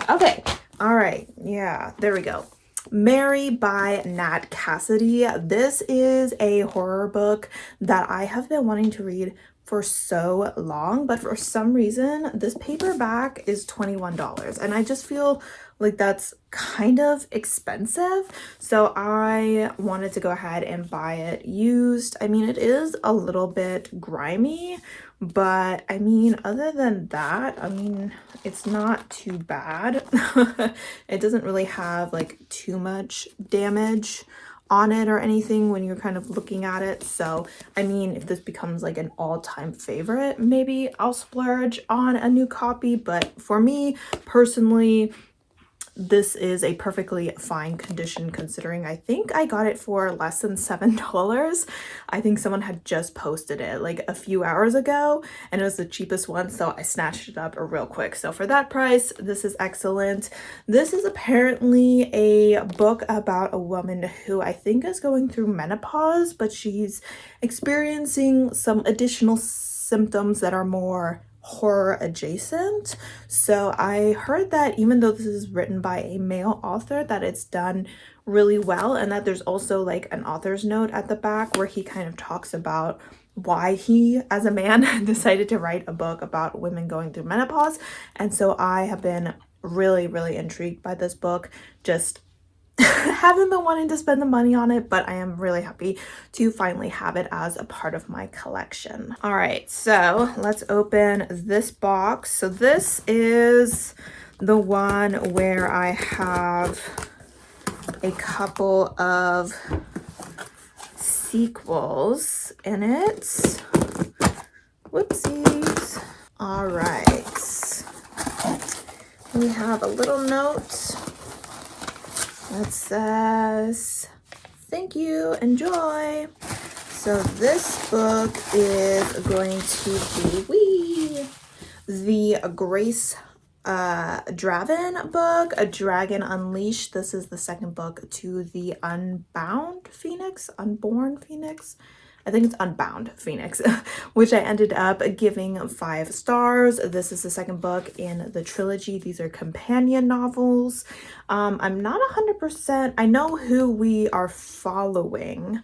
Okay, all right, yeah, there we go. Mary by Nat Cassidy. This is a horror book that I have been wanting to read for so long, but for some reason this paperback is $21 and I just feel like that's kind of expensive, so I wanted to go ahead and buy it used. I mean, it is a little bit grimy, but I mean, other than that, I mean, it's not too bad. It doesn't really have like too much damage on it or anything when you're kind of looking at it. So I mean, if this becomes like an all-time favorite, maybe I'll splurge on a new copy, but for me personally, this is a perfectly fine condition considering I think I got it for less than $7. I think someone had just posted it like a few hours ago and it was the cheapest one, so I snatched it up real quick. So for that price, this is excellent. This is apparently a book about a woman who I think is going through menopause, but she's experiencing some additional symptoms that are more horror adjacent. So I heard that even though this is written by a male author, that it's done really well, and that there's also like an author's note at the back where he kind of talks about why he as a man decided to write a book about women going through menopause. And so I have been really intrigued by this book. Just haven't been wanting to spend the money on it, but I am really happy to finally have it as a part of my collection. All right, so let's open this box. So this is the one where I have a couple of sequels in it. Whoopsies. All right, we have a little note that says, thank you, enjoy. So this book is going to be the Grace Draven book, A Dragon Unleashed. This is the second book to the Unborn Phoenix. I think it's Unbound Phoenix, which I ended up giving 5 stars. This is the second book in the trilogy. These are companion novels. I'm not 100%. I know who we are following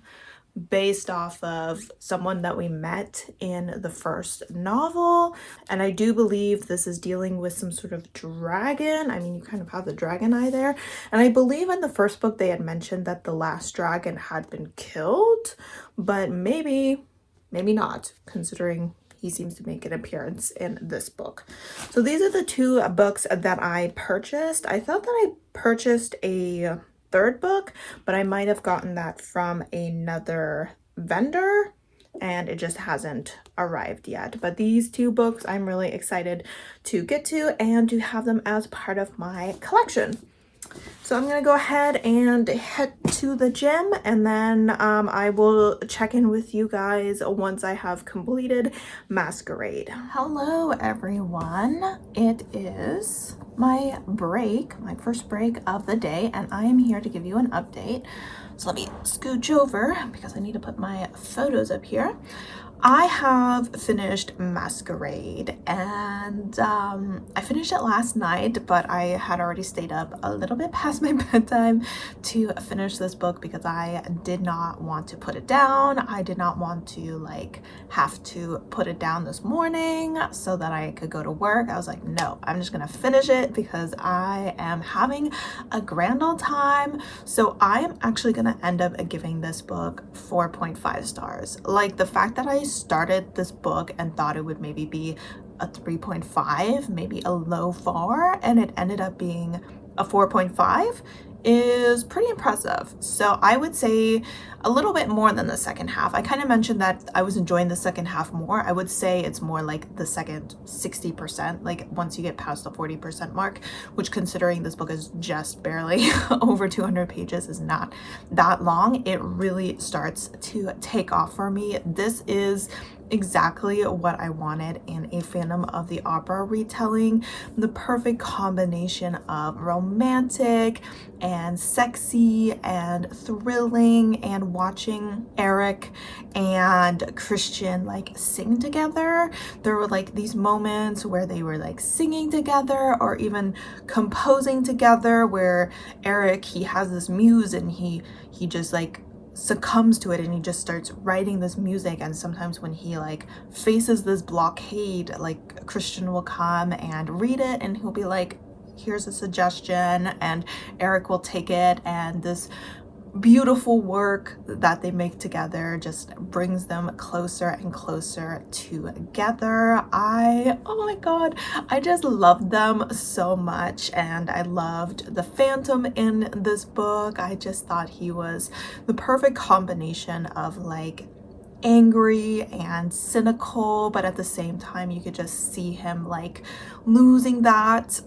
based off of someone that we met in the first novel, and I do believe this is dealing with some sort of dragon. I mean, you kind of have the dragon eye there, and I believe in the first book they had mentioned that the last dragon had been killed, but maybe not, considering he seems to make an appearance in this book. So these are the 2 books that I purchased. I thought that I purchased a 3rd book, but I might have gotten that from another vendor and it just hasn't arrived yet. But these 2 books I'm really excited to get to and to have them as part of my collection. So I'm gonna go ahead and head to the gym, and then I will check in with you guys once I have completed Masquerade. Hello everyone, it is my first break of the day, and I am here to give you an update. So let me scooch over because I need to put my photos up here. I have finished Masquerade, and I finished it last night, but I had already stayed up a little bit past my bedtime to finish this book because I did not want to put it down. I did not want to like have to put it down this morning so that I could go to work. I was like, no, I'm just gonna finish it because I am having a grand old time. So I am actually gonna end up giving this book 4.5 stars. Like, the fact that I started this book and thought it would maybe be a 3.5, maybe a low 4, and it ended up being a 4.5 is pretty impressive. So I would say a little bit more than the second half. I kind of mentioned that I was enjoying the second half more. I would say it's more like the second 60%, like once you get past the 40% mark, which, considering this book is just barely over 200 pages, is not that long. It really starts to take off for me. This is exactly what I wanted in a Phantom of the Opera retelling. The perfect combination of romantic and sexy and thrilling, and watching Eric and Christian like sing together. There were like these moments where they were like singing together or even composing together, where Eric, he has this muse and he just like succumbs to it and he just starts writing this music. And sometimes when he like faces this blockade, like Christian will come and read it and he'll be like, here's a suggestion, and Eric will take it, and this beautiful work that they make together just brings them closer and closer together. Oh my god, I just loved them so much, and I loved the Phantom in this book. I just thought he was the perfect combination of like angry and cynical, but at the same time you could just see him like losing that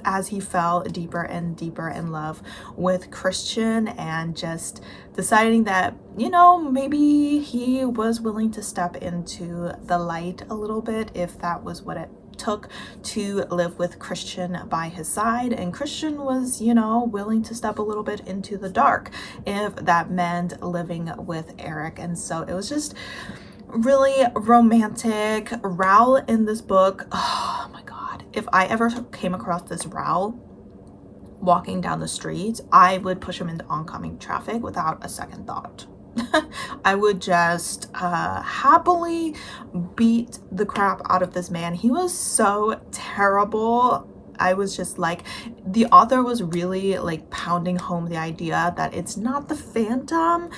as he fell deeper and deeper in love with Christian, and just deciding that, you know, maybe he was willing to step into the light a little bit if that was what it took to live with Christian by his side. And Christian was, you know, willing to step a little bit into the dark if that meant living with Eric. And so it was just really romantic. Raoul in this book, oh my god, if I ever came across this Raoul walking down the street, I would push him into oncoming traffic without a second thought. I would just happily beat the crap out of this man. He was so terrible. I was just like, the author was really like pounding home the idea that it's not the Phantom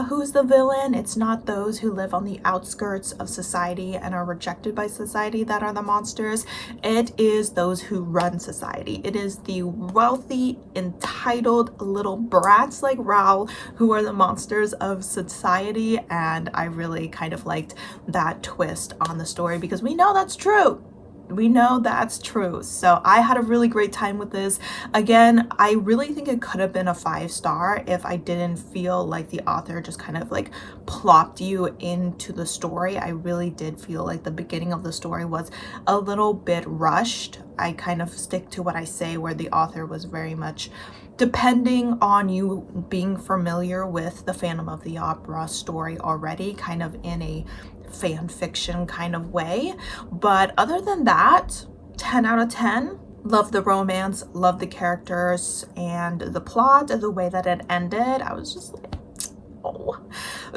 who's the villain. It's not those who live on the outskirts of society and are rejected by society that are the monsters. It is those who run society. It is the wealthy, entitled little brats like Raoul who are the monsters of society. And I really kind of liked that twist on the story because we know that's true. We know that's true. So I had a really great time with this. Again, I really think it could have been a 5-star if I didn't feel like the author just kind of like plopped you into the story. I really did feel like the beginning of the story was a little bit rushed. I kind of stick to what I say, where the author was very much depending on you being familiar with the Phantom of the Opera story already, kind of in a fan fiction kind of way. But other than that, 10 out of 10. Love the romance, love the characters, and the plot, and the way that it ended. I was just like, oh.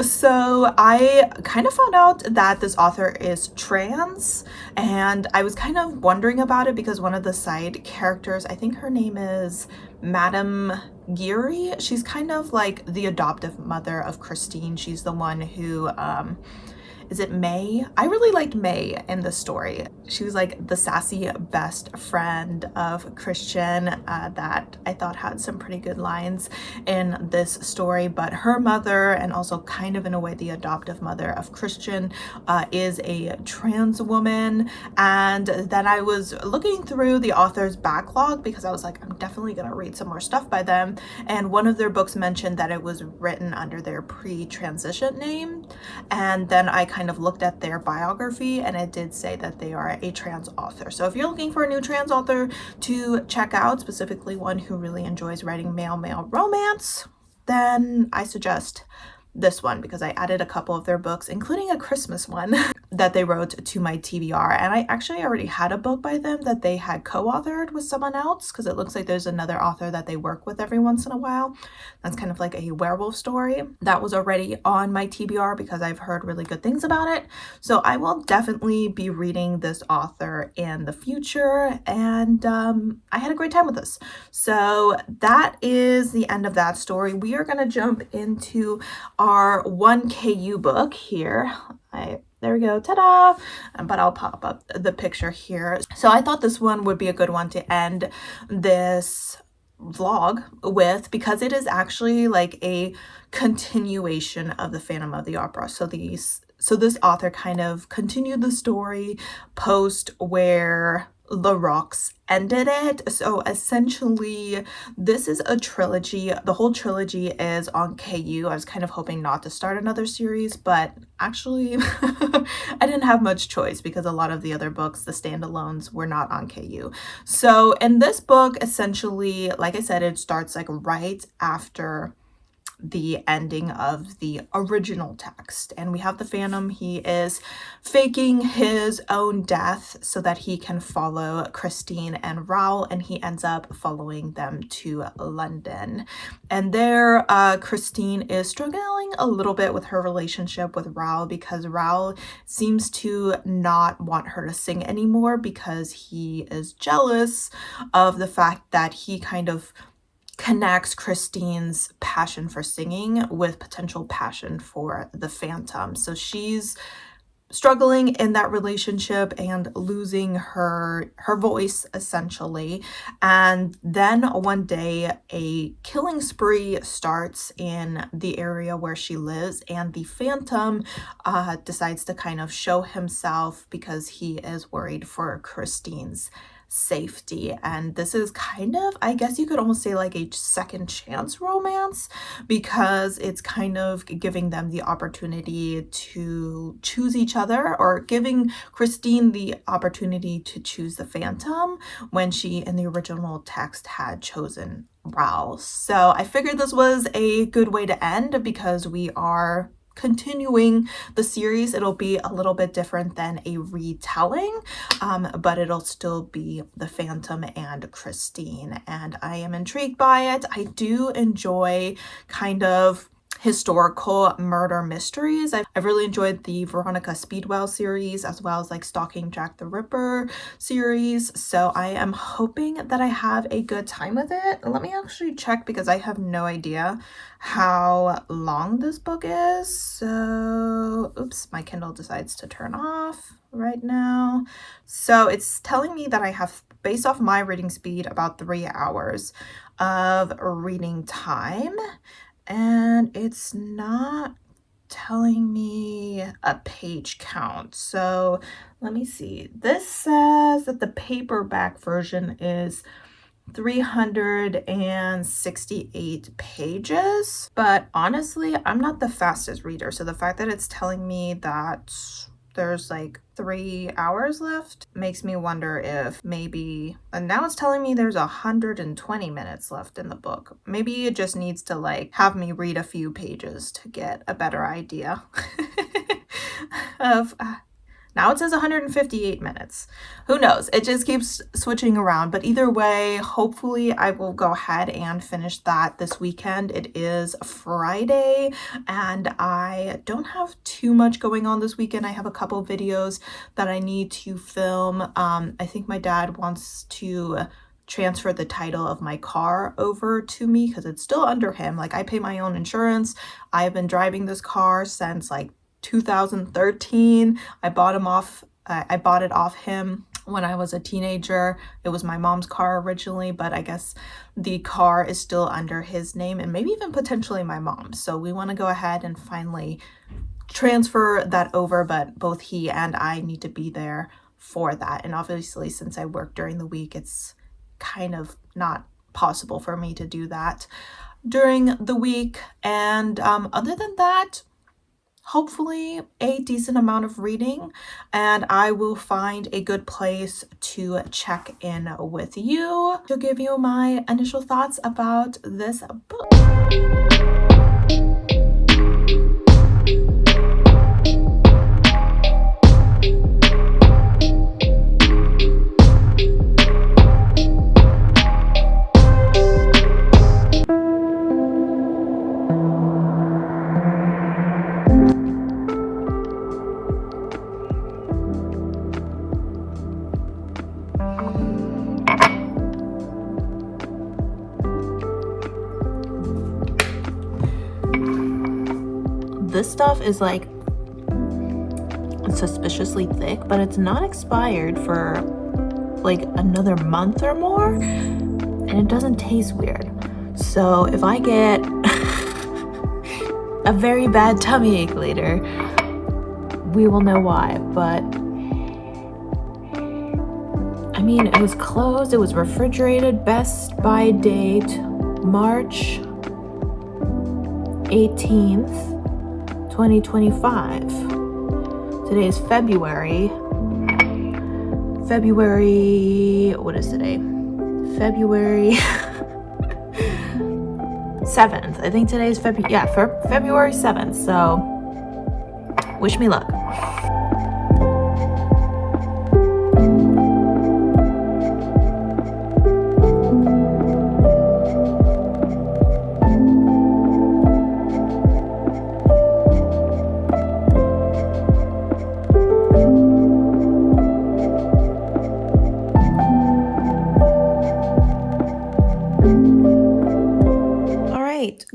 So I kind of found out that this author is trans, and I was kind of wondering about it because one of the side characters, I think her name is Madame Geary. She's kind of like the adoptive mother of Christine. She's the one who is it May? I really liked May in the story. She was like the sassy best friend of Christian that I thought had some pretty good lines in this story. But her mother, and also kind of in a way the adoptive mother of Christian, is a trans woman. And then I was looking through the author's backlog because I was like, I'm definitely gonna read some more stuff by them. And one of their books mentioned that it was written under their pre-transition name. And then I kind of looked at their biography, and it did say that they are a trans author. So if you're looking for a new trans author to check out, specifically one who really enjoys writing male-male romance, then I suggest this one because I added a couple of their books, including a Christmas one that they wrote to my TBR. And I actually already had a book by them that they had co-authored with someone else, because it looks like there's another author that they work with every once in a while. That's kind of like a werewolf story that was already on my TBR because I've heard really good things about it. So I will definitely be reading this author in the future, and I had a great time with this. So that is the end of that story. We are going to jump into our 1KU book here. There we go, ta-da! But I'll pop up the picture here. So I thought this one would be a good one to end this vlog with, because it is actually like a continuation of the Phantom of the Opera. So this author kind of continued the story post where the Rocks ended it. So essentially this is a trilogy. The whole trilogy is on KU. I was kind of hoping not to start another series, but actually I didn't have much choice because a lot of the other books, the standalones, were not on KU. So in this book, essentially, like I said, it starts like right after the ending of the original text, and we have the Phantom. He is faking his own death so that he can follow Christine and Raoul, and he ends up following them to London. And there Christine is struggling a little bit with her relationship with Raoul, because Raoul seems to not want her to sing anymore because he is jealous of the fact that he kind of connects Christine's passion for singing with potential passion for the Phantom. So she's struggling in that relationship and losing her voice, essentially. And then one day a killing spree starts in the area where she lives, and the Phantom decides to kind of show himself because he is worried for Christine's safety. And this is kind of, I guess you could almost say, like a second chance romance, because it's kind of giving them the opportunity to choose each other, or giving Christine the opportunity to choose the Phantom when she in the original text had chosen Raoul. So I figured this was a good way to end, because we are continuing the series. It'll be a little bit different than a retelling, but it'll still be the Phantom and Christine, and I am intrigued by it. I do enjoy kind of historical murder mysteries. I've really enjoyed the Veronica Speedwell series, as well as like Stalking Jack the Ripper series. So I am hoping that I have a good time with it. Let me actually check, because I have no idea how long this book is. So, oops, my Kindle decides to turn off right now. So it's telling me that I have, based off my reading speed, about 3 hours of reading time. And it's not telling me a page count. So let me see. This says that the paperback version is 368 pages. But honestly, I'm not the fastest reader. So the fact that it's telling me that there's like 3 hours left makes me wonder if maybe, and now it's telling me there's 120 minutes left in the book. Maybe it just needs to like have me read a few pages to get a better idea of now it says 158 minutes. Who knows? It just keeps switching around. But either way, hopefully I will go ahead and finish that this weekend. It is Friday, and I don't have too much going on this weekend. I have a couple videos that I need to film. I think my dad wants to transfer the title of my car over to me because it's still under him. Like, I pay my own insurance. I've been driving this car since like 2013. I bought it off him when I was a teenager. It was my mom's car originally, but I guess the car is still under his name, and maybe even potentially my mom's. So we want to go ahead and finally transfer that over, but both he and I need to be there for that. And obviously, since I work during the week, it's kind of not possible for me to do that during the week. And other than that, hopefully a decent amount of reading, and I will find a good place to check in with you to give you my initial thoughts about this book. this stuff is like suspiciously thick, but it's not expired for like another month or more, and it doesn't taste weird. So if I get a very bad tummy ache later, we will know why. But I mean, it was closed, it was refrigerated, best by date March 18th, 2025. Today is February, what is today? February 7th. I think today is February 7th. So wish me luck.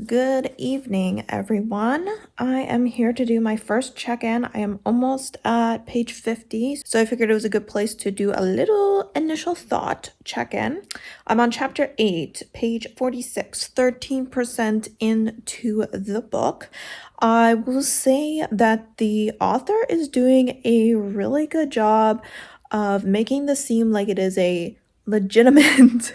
Good evening, everyone. I am here to do my first check-in. I am almost at page 50, so I figured it was a good place to do a little initial thought check-in. I'm on chapter 8, page 46, 13% into the book. I will say that the author is doing a really good job of making this seem like it is a legitimate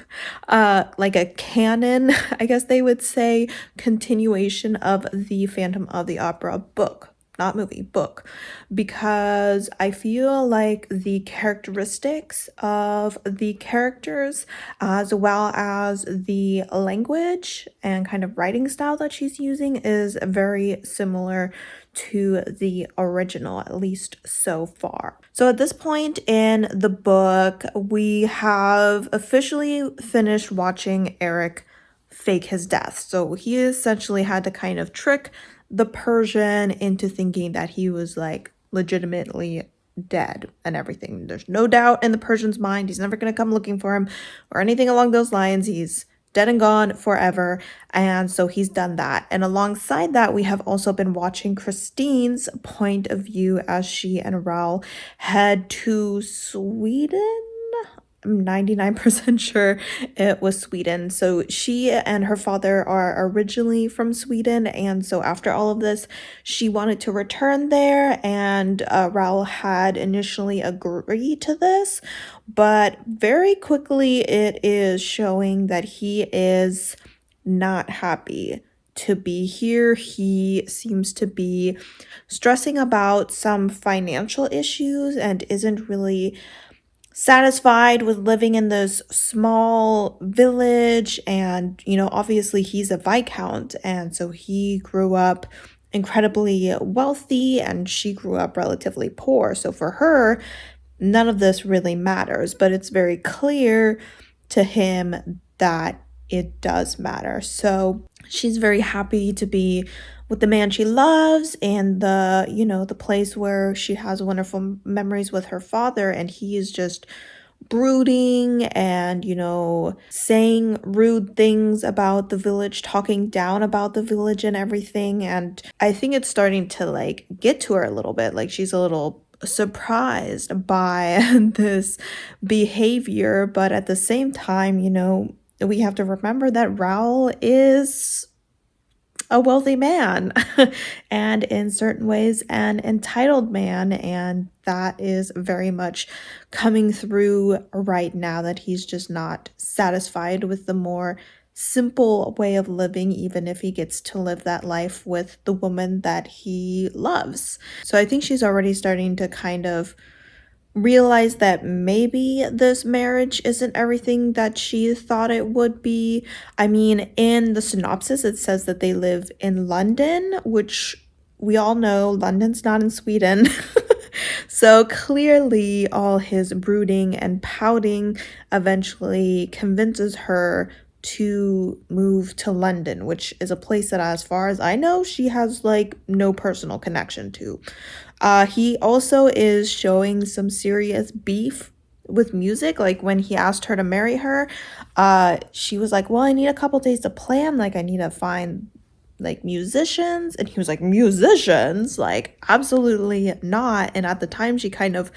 like a canon, I guess they would say, continuation of the Phantom of the Opera book, not movie, book, because I feel like the characteristics of the characters as well as the language and kind of writing style that she's using is very similar to the original, at least so far. So at this point in the book, we have officially finished watching Eric fake his death. So he essentially had to kind of trick the Persian into thinking that he was like legitimately dead and everything. There's no doubt in the Persian's mind. He's never going to come looking for him or anything along those lines. He's dead and gone forever, and so he's done that. And alongside that, we have also been watching Christine's point of view as she and Raoul head to Sweden. I'm 99% sure it was Sweden. So she and her father are originally from Sweden, and so after all of this, she wanted to return there, and Raoul had initially agreed to this, but very quickly it is showing that he is not happy to be here. He seems to be stressing about some financial issues and isn't really satisfied with living in this small village. And, you know, obviously he's a viscount, and so he grew up incredibly wealthy and she grew up relatively poor. So for her, none of this really matters, but it's very clear to him that it does matter. So she's very happy to be with the man she loves and the place where she has wonderful memories with her father, and he is just brooding and saying rude things about the village, talking down about the village and everything. And I think it's starting to like get to her a little bit. Like she's a little surprised by this behavior, but at the same time, we have to remember that Raoul is a wealthy man and in certain ways an entitled man, and that is very much coming through right now, that he's just not satisfied with the more simple way of living, even if he gets to live that life with the woman that he loves. So I think she's already starting to kind of realize that maybe this marriage isn't everything that she thought it would be. I mean, in the synopsis, it says that they live in London, which we all know London's not in Sweden. So clearly all his brooding and pouting eventually convinces her to move to London, which is a place that, as far as I know, she has like no personal connection to. He also is showing some serious beef with music. Like when he asked her to marry her, she was like, well, I need a couple days to plan. Like I need to find like musicians, and he was like, musicians? Like, absolutely not. And at the time she kind of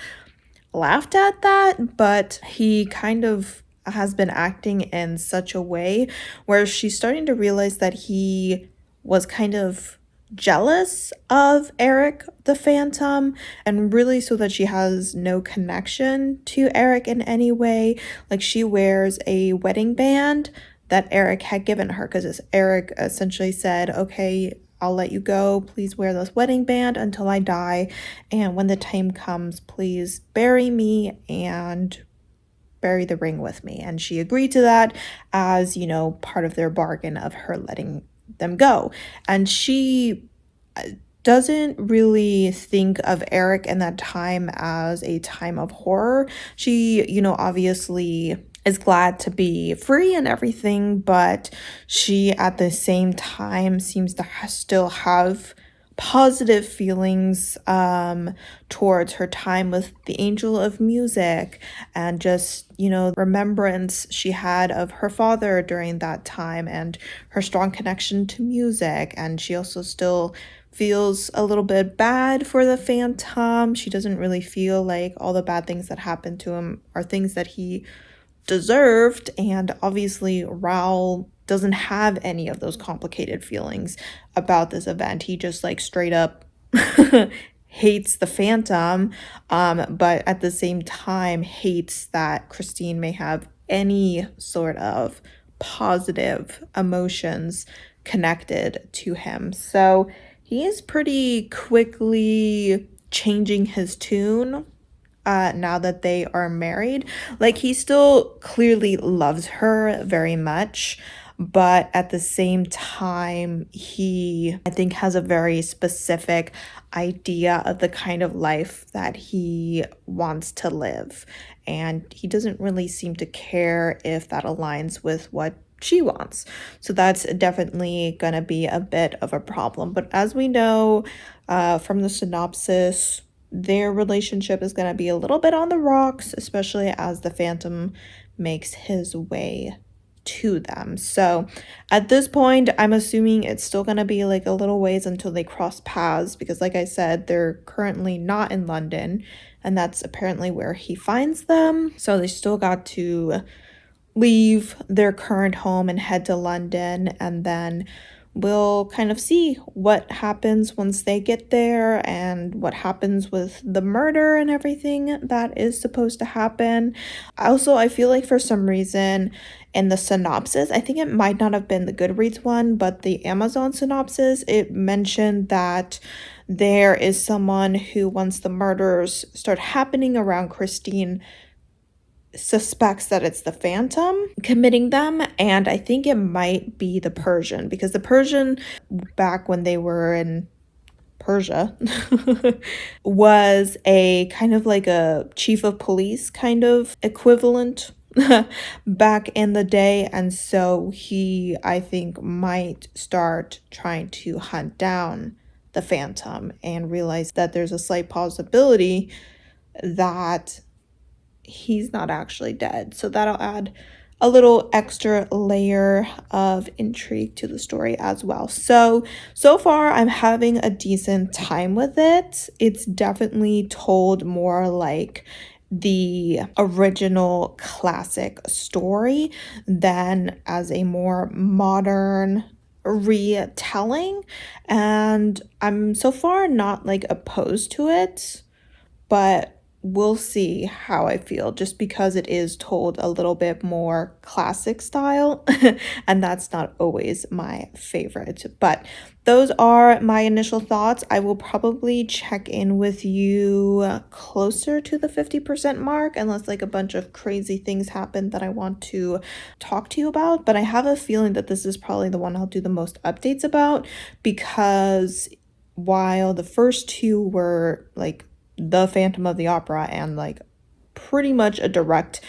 laughed at that, but he kind of has been acting in such a way where she's starting to realize that he was kind of jealous of Eric the Phantom, and really so that she has no connection to Eric in any way. Like, she wears a wedding band that Eric had given her because Eric essentially said, okay, I'll let you go. Please wear this wedding band until I die. And when the time comes, please bury me and bury the ring with me. And she agreed to that as, you know, part of their bargain of her letting them go. And she doesn't really think of Eric in that time as a time of horror. She, you know, obviously is glad to be free and everything, but she at the same time seems to still have positive feelings towards her time with the Angel of Music, and just, you know, remembrance she had of her father during that time and her strong connection to music. And she also still feels a little bit bad for the Phantom. She doesn't really feel like all the bad things that happened to him are things that he deserved, and obviously Raoul doesn't have any of those complicated feelings about this event. He just like straight up hates the Phantom, but at the same time hates that Christine may have any sort of positive emotions connected to him. So he is pretty quickly changing his tune now that they are married. Like, he still clearly loves her very much, but at the same time, he, I think, has a very specific idea of the kind of life that he wants to live. And he doesn't really seem to care if that aligns with what she wants. So that's definitely going to be a bit of a problem. But as we know from the synopsis, their relationship is going to be a little bit on the rocks, especially as the Phantom makes his way to them. So at this point, I'm assuming it's still going to be like a little ways until they cross paths, because like I said, they're currently not in London, and that's apparently where he finds them. So they still got to leave their current home and head to London, and then we'll kind of see what happens once they get there and what happens with the murder and everything that is supposed to happen. Also, I feel like for some reason in the synopsis, I think it might not have been the Goodreads one, but the Amazon synopsis, it mentioned that there is someone who, once the murders start happening around Christine, suspects that it's the Phantom committing them. And I think it might be the Persian, because the Persian, back when they were in Persia, was a kind of like a chief of police kind of equivalent back in the day. And so he, I think, might start trying to hunt down the Phantom and realize that there's a slight possibility that he's not actually dead. So that'll add a little extra layer of intrigue to the story as well. So far I'm having a decent time with it. It's definitely told more like the original classic story than as a more modern retelling, and I'm so far not like opposed to it, but we'll see how I feel, just because it is told a little bit more classic style and that's not always my favorite. But those are my initial thoughts. I will probably check in with you closer to the 50% mark, unless like a bunch of crazy things happen that I want to talk to you about. But I have a feeling that this is probably the one I'll do the most updates about, because while the first two were like the Phantom of the Opera and like pretty much a direct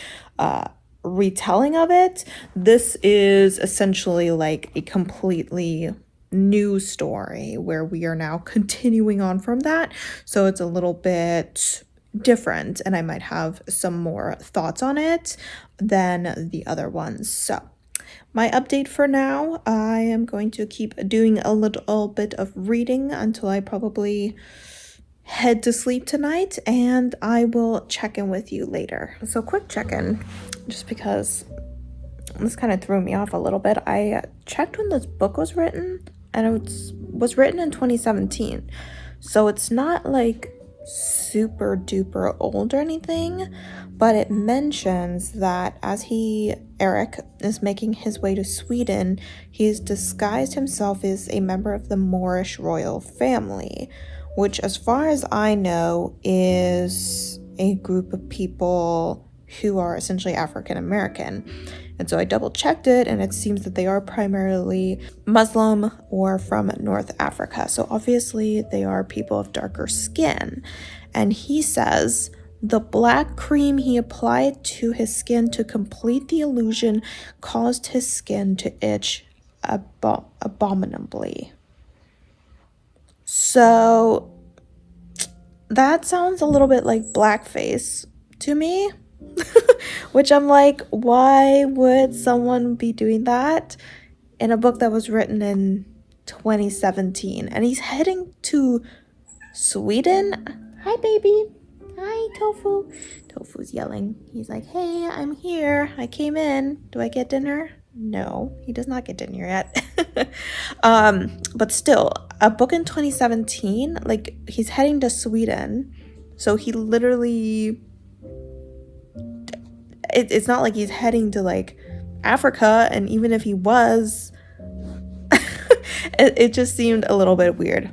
retelling of it, this is essentially like a completely new story where we are now continuing on from that. So it's a little bit different, and I might have some more thoughts on it than the other ones. So my update for now, I am going to keep doing a little bit of reading until I probably head to sleep tonight, and I will check in with you later. So quick check-in, just because this kind of threw me off a little bit. I checked when this book was written, and it was written in 2017. So it's not like super duper old or anything, but it mentions that as Eric is making his way to Sweden, he's disguised himself as a member of the Moorish royal family, which, as far as I know, is a group of people who are essentially African American. And so I double checked it, and it seems that they are primarily Muslim or from North Africa. So obviously they are people of darker skin. And he says the black cream he applied to his skin to complete the illusion caused his skin to itch abominably. So that sounds a little bit like blackface to me. Which I'm like, why would someone be doing that in a book that was written in 2017? And he's heading to Sweden. Hi, baby. Hi, Tofu. Tofu's yelling. He's like, hey, I'm here. I came in. Do I get dinner? No, he does not get dinner yet. But still, a book in 2017, like, he's heading to Sweden. So he literally... It's not like he's heading to like Africa, and even if he was, it just seemed a little bit weird.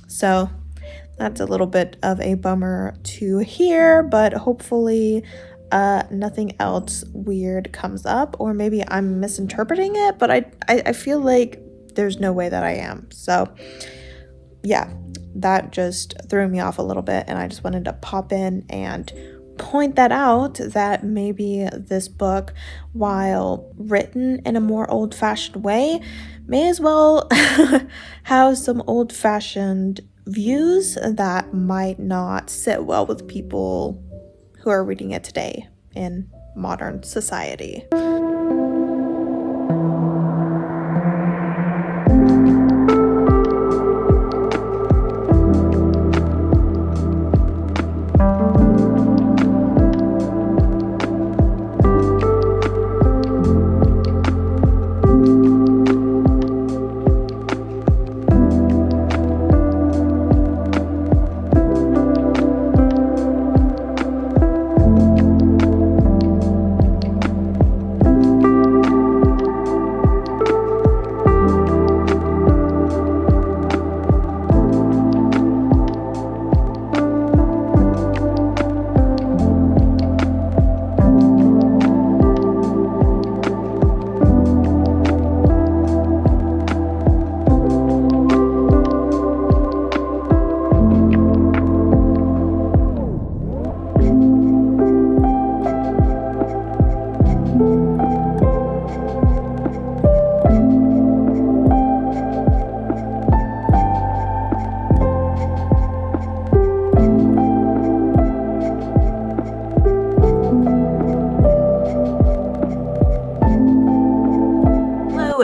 So that's a little bit of a bummer to hear, but hopefully nothing else weird comes up, or maybe I'm misinterpreting it, but I feel like there's no way that I am. So yeah, that just threw me off a little bit, and I just wanted to pop in and point that out, that maybe this book, while written in a more old-fashioned way, may as well have some old-fashioned views that might not sit well with people who are reading it today in modern society.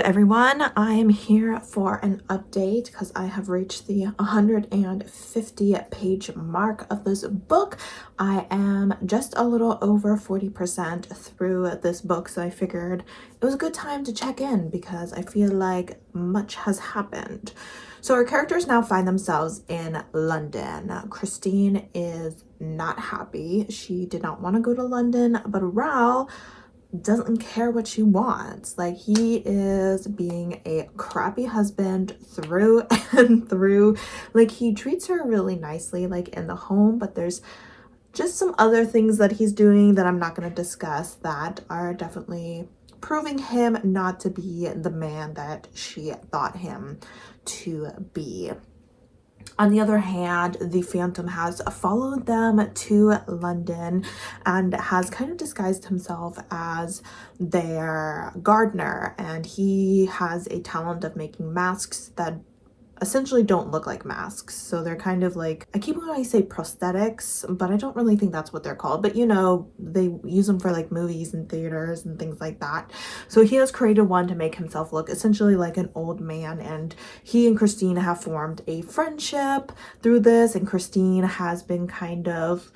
Everyone, I am here for an update because I have reached the 150 page mark of this book. I am just a little over 40% through this book, so I figured it was a good time to check in because I feel like much has happened. So our characters now find themselves in London. Christine is not happy. She did not want to go to London, but Raoul doesn't care what she wants. Like, he is being a crappy husband through and through. Like, he treats her really nicely, like, in the home, but there's just some other things that he's doing that I'm not going to discuss that are definitely proving him not to be the man that she thought him to be. On the other hand, the Phantom has followed them to London and has kind of disguised himself as their gardener, and he has a talent of making masks that essentially don't look like masks. So they're kind of like, I keep wanting to say prosthetics, but I don't really think that's what they're called. But you know, they use them for like movies and theaters and things like that. So he has created one to make himself look essentially like an old man, and he and Christine have formed a friendship through this, and Christine has been kind of,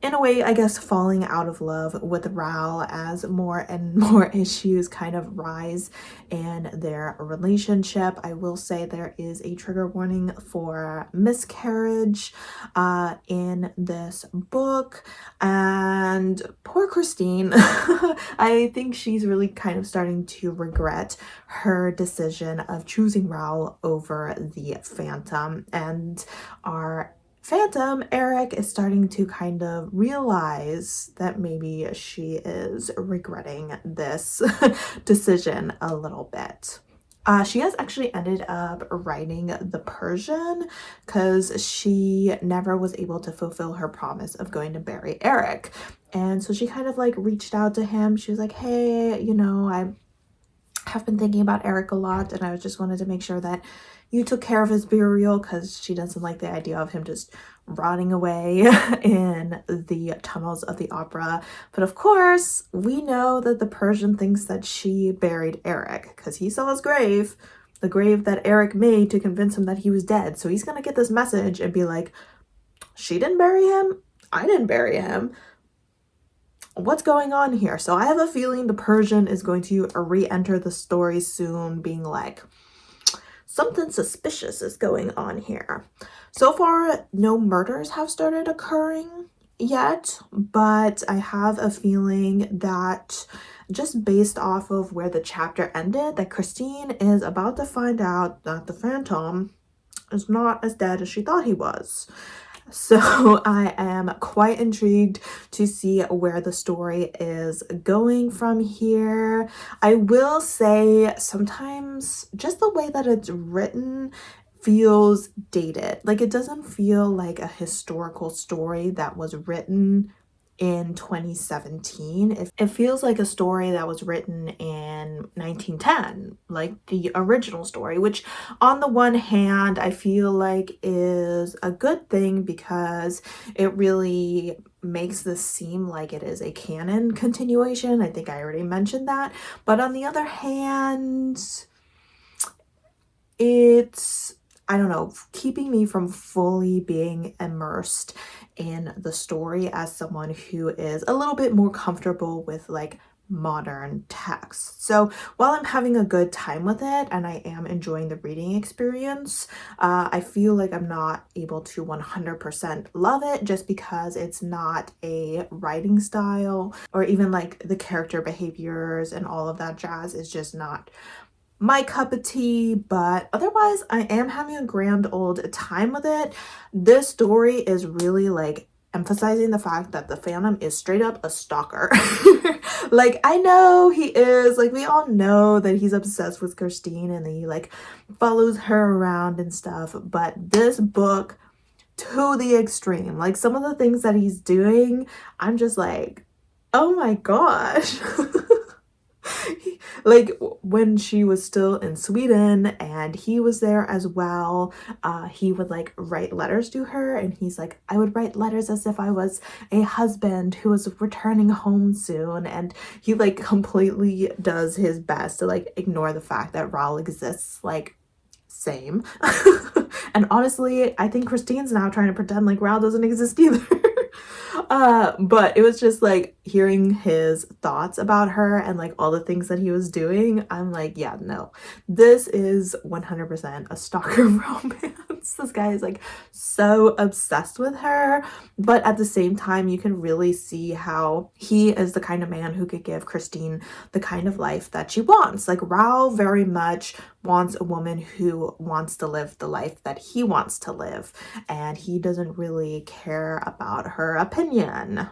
in a way, I guess, falling out of love with Raoul as more and more issues kind of rise in their relationship. I will say there is a trigger warning for miscarriage in this book, and poor Christine, I think she's really kind of starting to regret her decision of choosing Raoul over the Phantom, and our Phantom, Eric, is starting to kind of realize that maybe she is regretting this decision a little bit. She has actually ended up writing the Persian because she never was able to fulfill her promise of going to marry Eric. And so she kind of like reached out to him. She was like, hey, you know, I have been thinking about Eric a lot, and I just wanted to make sure that you took care of his burial, because she doesn't like the idea of him just rotting away in the tunnels of the opera. But of course, we know that the Persian thinks that she buried Eric because he saw his grave, the grave that Eric made to convince him that he was dead. So he's gonna get this message and be like, she didn't bury him, I didn't bury him. What's going on here? So I have a feeling the Persian is going to re-enter the story soon, being like, something suspicious is going on here. So far, no murders have started occurring yet, but I have a feeling that just based off of where the chapter ended, that Christine is about to find out that the Phantom is not as dead as she thought he was. So I am quite intrigued to see where the story is going from here. I will say sometimes just the way that it's written feels dated. Like, it doesn't feel like a historical story that was written in 2017. It feels like a story that was written in 1910, like the original story, which on the one hand I feel like is a good thing because it really makes this seem like it is a canon continuation. I think I already mentioned that. But on the other hand, it's, I don't know, keeping me from fully being immersed in the story as someone who is a little bit more comfortable with like modern text. So while I'm having a good time with it and I am enjoying the reading experience, I feel like I'm not able to 100% love it just because it's not a writing style, or even like the character behaviors and all of that jazz is just not my cup of tea. But otherwise I am having a grand old time with it. This story is really like emphasizing the fact that the Phantom is straight up a stalker. Like, I know he is, like, we all know that he's obsessed with Christine and he like follows her around and stuff, but this book to the extreme, like some of the things that he's doing, I'm just like, oh my gosh. Like when she was still in Sweden and he was there as well, he would like write letters to her, and he's like, I would write letters as if I was a husband who was returning home soon, and he like completely does his best to like ignore the fact that Raoul exists. Like, same. And honestly, I think Christine's now trying to pretend like Raoul doesn't exist either. But it was just like hearing his thoughts about her and like all the things that he was doing. I'm like, yeah, no, this is 100% a stalker romance. This guy is like so obsessed with her, but at the same time, you can really see how he is the kind of man who could give Christine the kind of life that she wants. Like, Raoul very much wants a woman who wants to live the life that he wants to live, and he doesn't really care about her opinion.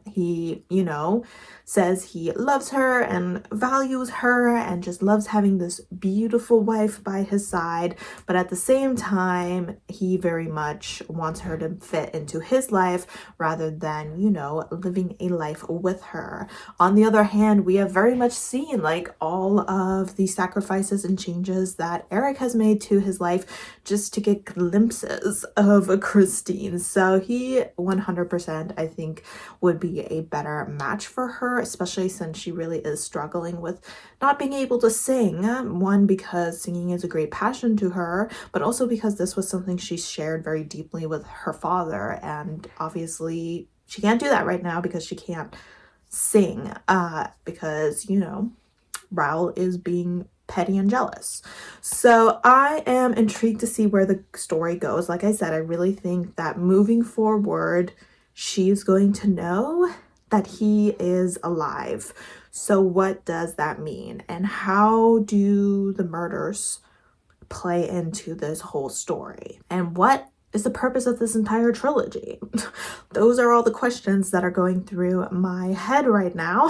He, you know, says he loves her and values her and just loves having this beautiful wife by his side. But at the same time, he very much wants her to fit into his life rather than, you know, living a life with her. On the other hand, we have very much seen like all of the sacrifices and changes that Eric has made to his life just to get glimpses of Christine. So he 100%, I think, would be a better match for her, especially since she really is struggling with not being able to sing. One, because singing is a great passion to her, but also because this was something she shared very deeply with her father. And obviously she can't do that right now because she can't sing, because, you know, Raul is being petty and jealous. So I am intrigued to see where the story goes. Like I said, I really think that moving forward, she's going to know that he is alive. So what does that mean? And how do the murders play into this whole story? And what is the purpose of this entire trilogy? Those are all the questions that are going through my head right now.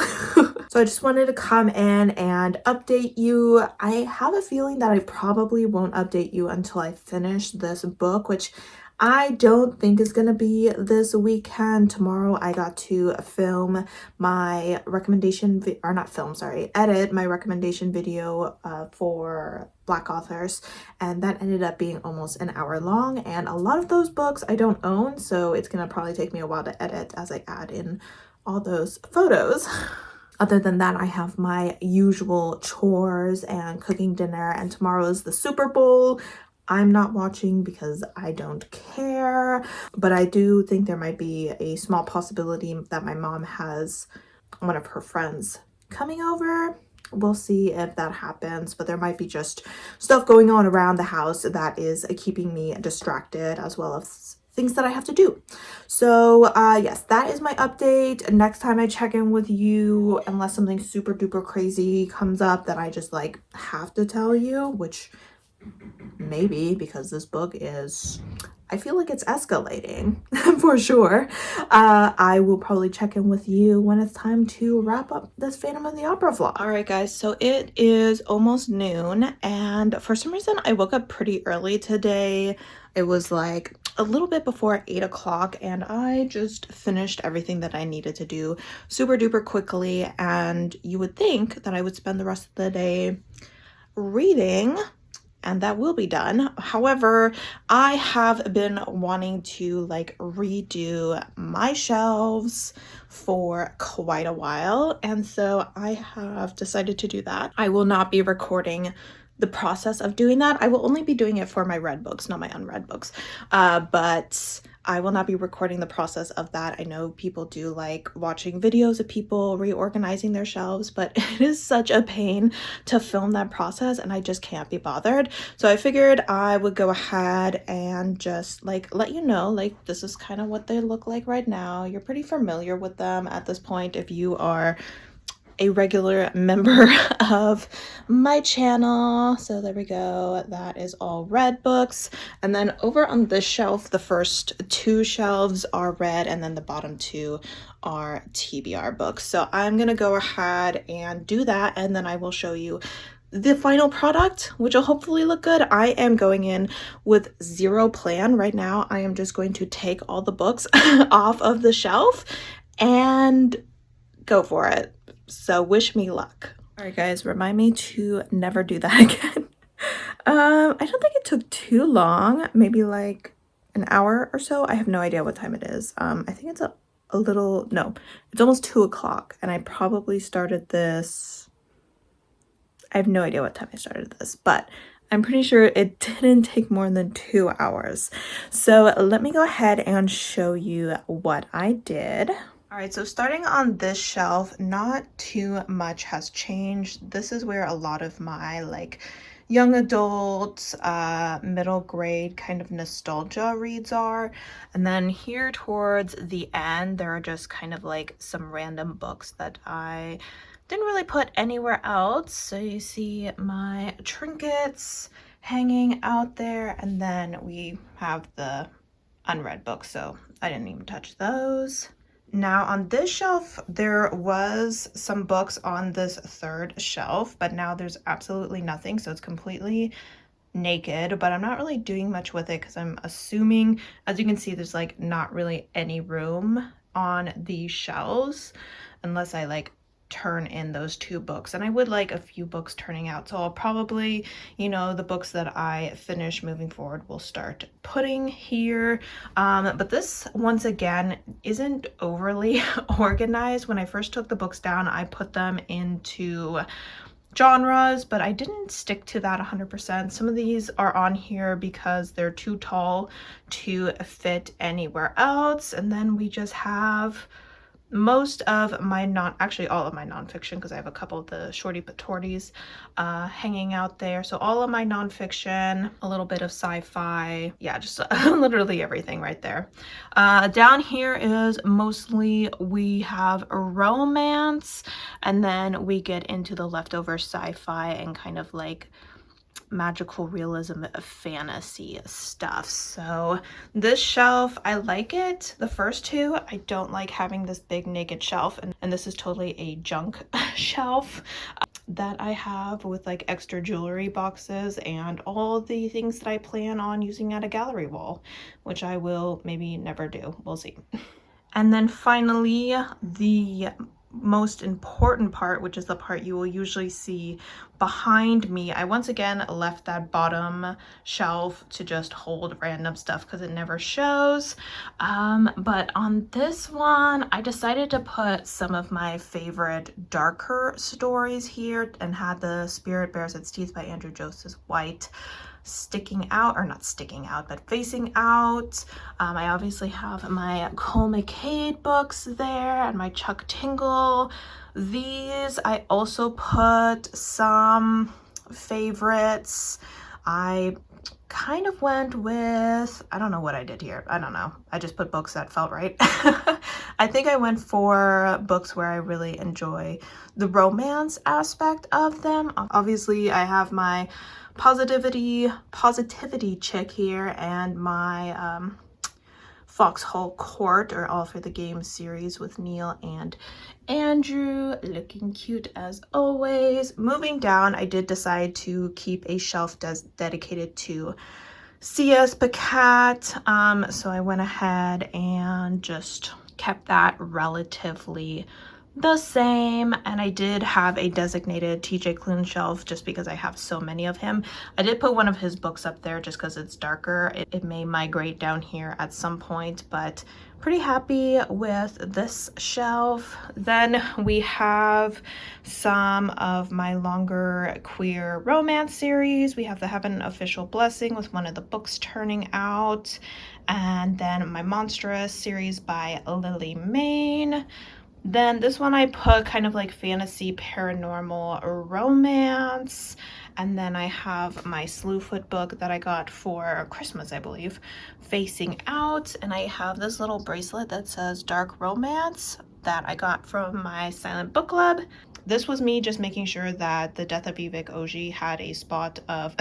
So I just wanted to come in and update you. I have a feeling that I probably won't update you until I finish this book, which I don't think is going to be this weekend. Tomorrow I got to film my recommendation, or not film, sorry, edit my recommendation video for Black authors, and that ended up being almost an hour long, and a lot of those books I don't own, so it's going to probably take me a while to edit as I add in all those photos. Other than that, I have my usual chores and cooking dinner, and tomorrow is the Super Bowl. I'm not watching because I don't care, but I do think there might be a small possibility that my mom has one of her friends coming over. We'll see if that happens, but there might be just stuff going on around the house that is keeping me distracted, as well as things that I have to do. So yes, that is my update. Next time I check in with you, unless something super duper crazy comes up that I just like have to tell you, which maybe, because this book is, I feel like it's escalating for sure. I will probably check in with you when it's time to wrap up this Phantom of the Opera vlog. All right, guys, so it is almost noon, and for some reason I woke up pretty early today. It was like a little bit before 8 o'clock, and I just finished everything that I needed to do super duper quickly. And you would think that I would spend the rest of the day reading, and that will be done. However, I have been wanting to like redo my shelves for quite a while, and so I have decided to do that. I will not be recording the process of doing that. I will only be doing it for my read books, not my unread books, but I will not be recording the process of that. I know people do like watching videos of people reorganizing their shelves, but it is such a pain to film that process, and I just can't be bothered. So I figured I would go ahead and just like let you know, like, this is kind of what they look like right now. You're pretty familiar with them at this point if you are a regular member of my channel. So there we go, that is all read books. And then over on this shelf, the first two shelves are read, and then the bottom two are TBR books. So I'm gonna go ahead and do that, and then I will show you the final product, which will hopefully look good. I am going in with zero plan right now. I am just going to take all the books off of the shelf and go for it. So wish me luck. All right, guys, remind me to never do that again. I don't think it took too long, maybe like an hour or so. I have no idea what time it is. I think it's a little, no, it's almost 2 o'clock, and I probably started this, I have no idea what time I started this, but I'm pretty sure it didn't take more than 2 hours. So let me go ahead and show you what I did. All right, so starting on this shelf, not too much has changed. This is where a lot of my like young adult, middle grade kind of nostalgia reads are. And then here towards the end, there are just kind of like some random books that I didn't really put anywhere else. So you see my trinkets hanging out there, and then we have the unread books, so I didn't even touch those. Now on this shelf, there was some books on this third shelf, but now there's absolutely nothing. So it's completely naked, but I'm not really doing much with it because I'm assuming, as you can see, there's like not really any room on these shelves unless I like turn in those two books, and I would like a few books turning out, so I'll probably, you know, the books that I finish moving forward will start putting here. But this once again isn't overly organized. When I first took the books down, I put them into genres, but I didn't stick to that 100%. Some of these are on here because they're too tall to fit anywhere else, and then we just have most of my actually all of my nonfiction, because I have a couple of the shorty patorties hanging out there. So all of my nonfiction, a little bit of sci-fi, yeah, just literally everything right there. Down here is mostly, we have romance, and then we get into the leftover sci-fi and kind of like magical realism fantasy stuff. So this shelf, I like it. The first two, I don't like having this big naked shelf, and this is totally a junk shelf that I have with like extra jewelry boxes and all the things that I plan on using at a gallery wall, which I will maybe never do. We'll see. And then finally, the most important part, which is the part you will usually see behind me, I once again left that bottom shelf to just hold random stuff because it never shows. But on this one, I decided to put some of my favorite darker stories here, and had the Spirit Bears Its Teeth by Andrew Joseph White sticking out, or not sticking out, but facing out. I obviously have my Cole McCade books there and my Chuck Tingle. These, I also put some favorites. I kind of went with, I don't know what I did here. I don't know. I just put books that felt right. I think I went for books where I really enjoy the romance aspect of them. Obviously, I have my positivity chick here, and my Foxhole Court, or All for the Game series with Neil and Andrew, looking cute as always. Moving down, I did decide to keep a shelf dedicated to C.S. Pacat, so I went ahead and just kept that relatively the same, and I did have a designated TJ Klune shelf just because I have so many of him. I did put one of his books up there just because it's darker. It may migrate down here at some point, but pretty happy with this shelf. Then we have some of my longer queer romance series. We have the Heaven Official Blessing with one of the books turning out, and then my Monstrous series by Lily Main. Then this one I put kind of like fantasy paranormal romance. And then I have my Slewfoot book that I got for Christmas, I believe, facing out. And I have this little bracelet that says Dark Romance that I got from my Silent Book Club. This was me just making sure that the Death of Vivek Oji had a spot of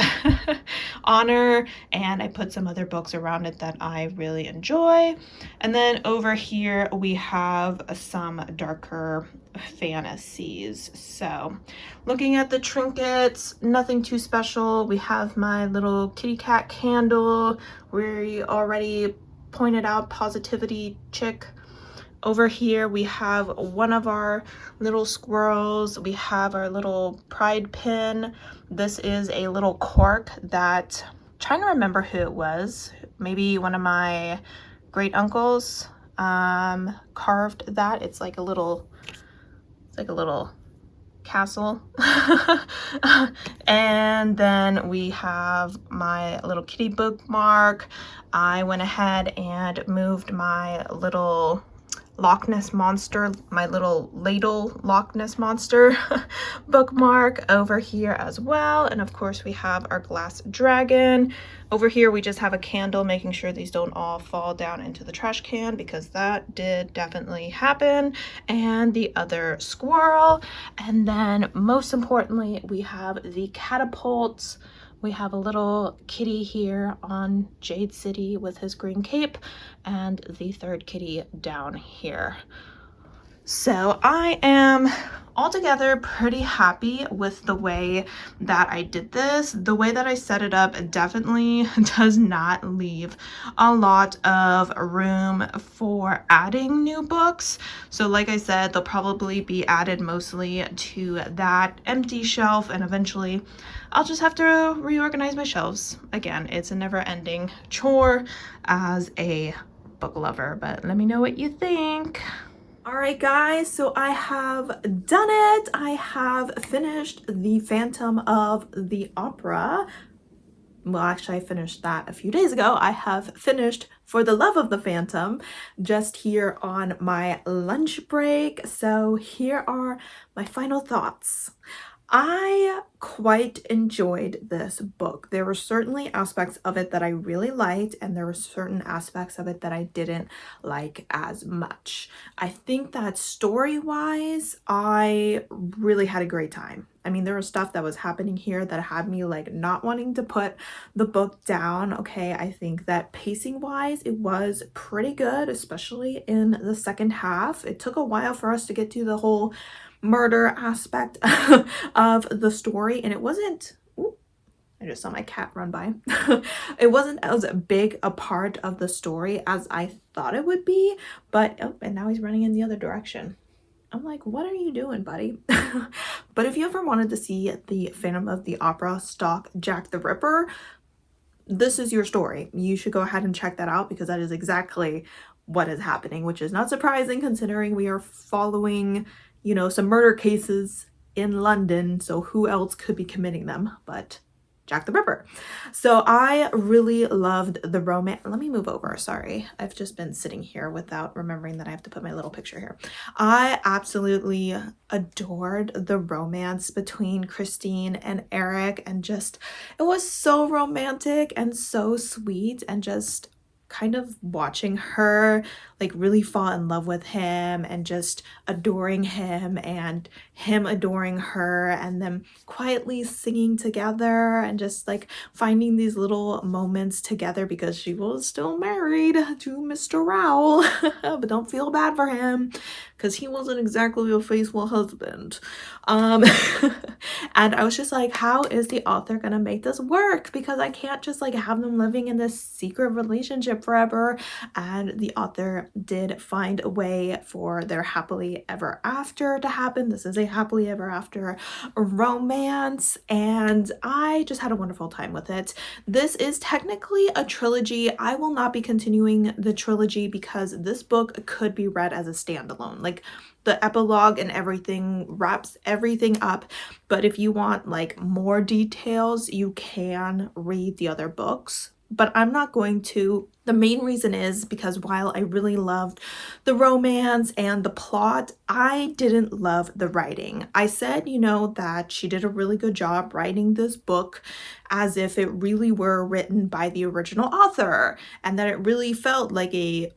honor, and I put some other books around it that I really enjoy. And then over here we have some darker fantasies. So looking at the trinkets, nothing too special. We have my little kitty cat candle. We already pointed out positivity chick. Over here we have one of our little squirrels. We have our little pride pin. This is a little cork that, I'm trying to remember who it was. Maybe one of my great uncles carved that. It's like a little castle. And then we have my little kitty bookmark. I went ahead and moved my little Loch Ness Monster, my little ladle Loch Ness Monster bookmark over here as well. And of course we have our glass dragon. Over here we just have a candle, making sure these don't all fall down into the trash can, because that did definitely happen. And the other squirrel. And then most importantly, we have the catapults We have a little kitty here on Jade City with his green cape, and the third kitty down here. So I am altogether pretty happy with the way that I did this. The way that I set it up definitely does not leave a lot of room for adding new books. So like I said, they'll probably be added mostly to that empty shelf, and eventually I'll just have to reorganize my shelves. Again, it's a never-ending chore as a book lover, but let me know what you think. All right, guys, so I have done it. I have finished The Phantom of the Opera. Well, actually, I finished that a few days ago. I have finished For the Love of the Phantom just here on my lunch break. So here are my final thoughts. I quite enjoyed this book. There were certainly aspects of it that I really liked, and there were certain aspects of it that I didn't like as much. I think that story-wise, I really had a great time. I mean, there was stuff that was happening here that had me like not wanting to put the book down. Okay, I think that pacing-wise, it was pretty good, especially in the second half. It took a while for us to get to the whole murder aspect of the story, and it wasn't, ooh, I just saw my cat run by. It wasn't as big a part of the story as I thought it would be, but oh, and now he's running in the other direction. I'm like, what are you doing, buddy? But if you ever wanted to see the Phantom of the Opera stalk Jack the Ripper, this is your story. You should go ahead and check that out, because that is exactly what is happening, which is not surprising considering we are following, you know, some murder cases in London. So who else could be committing them but Jack the Ripper? So I really loved the romance. Let me move over. Sorry. I've just been sitting here without remembering that I have to put my little picture here. I absolutely adored the romance between Christine and Eric, and just, it was so romantic and so sweet, and just kind of watching her like really fall in love with him and just adoring him and him adoring her, and them quietly singing together and just like finding these little moments together, because she was still married to Mr. Rowell. But don't feel bad for him, because he wasn't exactly a faithful husband. And I was just like, how is the author gonna make this work? Because I can't just like have them living in this secret relationship forever. And the author did find a way for their happily ever after to happen. This is a happily ever after romance, and I just had a wonderful time with it. This is technically a trilogy. I will not be continuing the trilogy because this book could be read as a standalone. Like, the epilogue and everything wraps everything up, but if you want like more details, you can read the other books, but I'm not going to. The main reason is because while I really loved the romance and the plot, I didn't love the writing. I said, you know, that she did a really good job writing this book as if it really were written by the original author, and that it really felt like a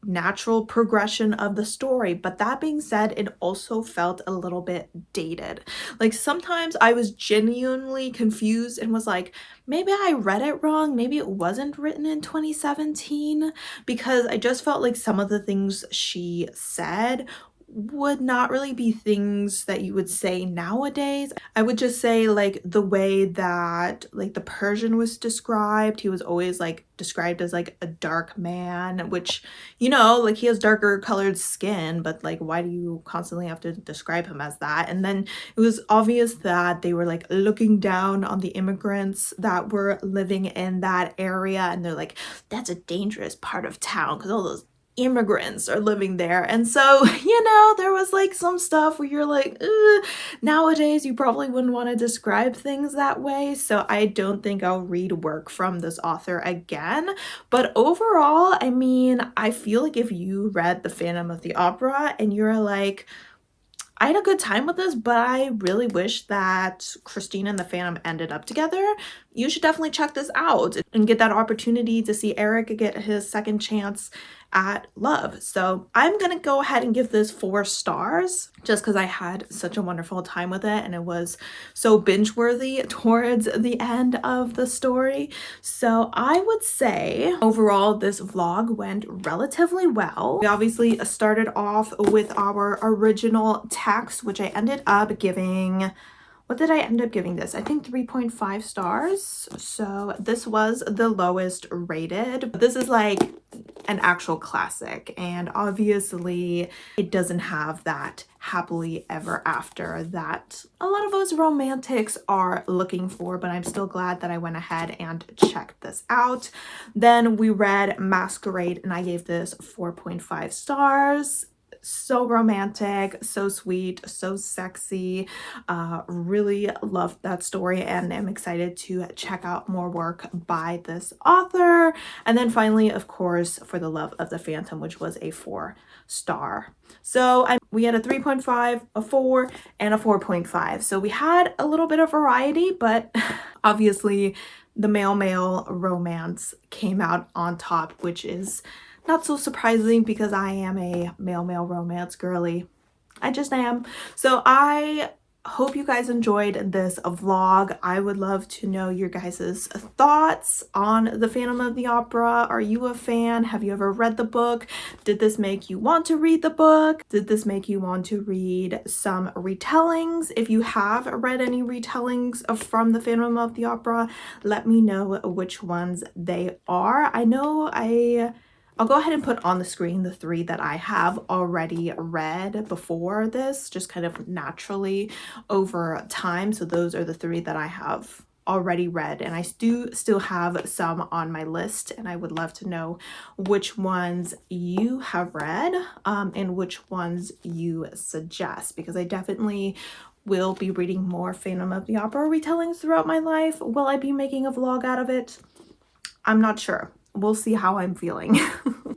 natural progression of the story. But that being said, it also felt a little bit dated. Like, sometimes I was genuinely confused and was like, maybe I read it wrong, maybe it wasn't written in 2017, because I just felt like some of the things she said would not really be things that you would say nowadays. I would just say like the way that like the Persian was described, he was always like described as like a dark man, which, you know, like he has darker colored skin, but like why do you constantly have to describe him as that? And then it was obvious that they were like looking down on the immigrants that were living in that area, and they're like, that's a dangerous part of town because all those immigrants are living there. And so, you know, there was like some stuff where you're like, nowadays you probably wouldn't want to describe things that way. So I don't think I'll read work from this author again. But overall, I mean, I feel like if you read The Phantom of the Opera and you're like, I had a good time with this, but I really wish that Christine and the Phantom ended up together, you should definitely check this out and get that opportunity to see Eric get his second chance at love. So I'm gonna go ahead and give this 4 stars just because I had such a wonderful time with it and it was so binge worthy towards the end of the story. So I would say overall this vlog went relatively well. We obviously started off with our original text, which I ended up giving, what did I end up giving this? I think 3.5 stars. So this was the lowest rated. This is like an actual classic, and obviously it doesn't have that happily ever after that a lot of us romantics are looking for, but I'm still glad that I went ahead and checked this out. Then we read Masquerade and I gave this 4.5 stars. So romantic, so sweet, so sexy. Really loved that story and I'm excited to check out more work by this author. And then finally, of course, For the Love of the Phantom, which was a 4-star. So we had a 3.5, a 4, and a 4.5. So we had a little bit of variety, but obviously the male-male romance came out on top, which is not so surprising because I am a male-male romance girly. I just am. So I hope you guys enjoyed this vlog. I would love to know your guys' thoughts on the Phantom of the Opera. Are you a fan? Have you ever read the book? Did this make you want to read the book? Did this make you want to read some retellings? If you have read any retellings from the Phantom of the Opera, let me know which ones they are. I know I'll go ahead and put on the screen the 3 that I have already read before this, just kind of naturally over time. So those are the 3 that I have already read, and I do still have some on my list, and I would love to know which ones you have read and which ones you suggest, because I definitely will be reading more Phantom of the Opera retellings throughout my life. Will I be making a vlog out of it? I'm not sure. We'll see how I'm feeling.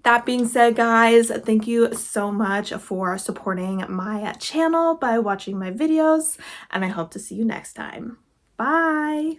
That being said, guys, thank you so much for supporting my channel by watching my videos, and I hope to see you next time. Bye!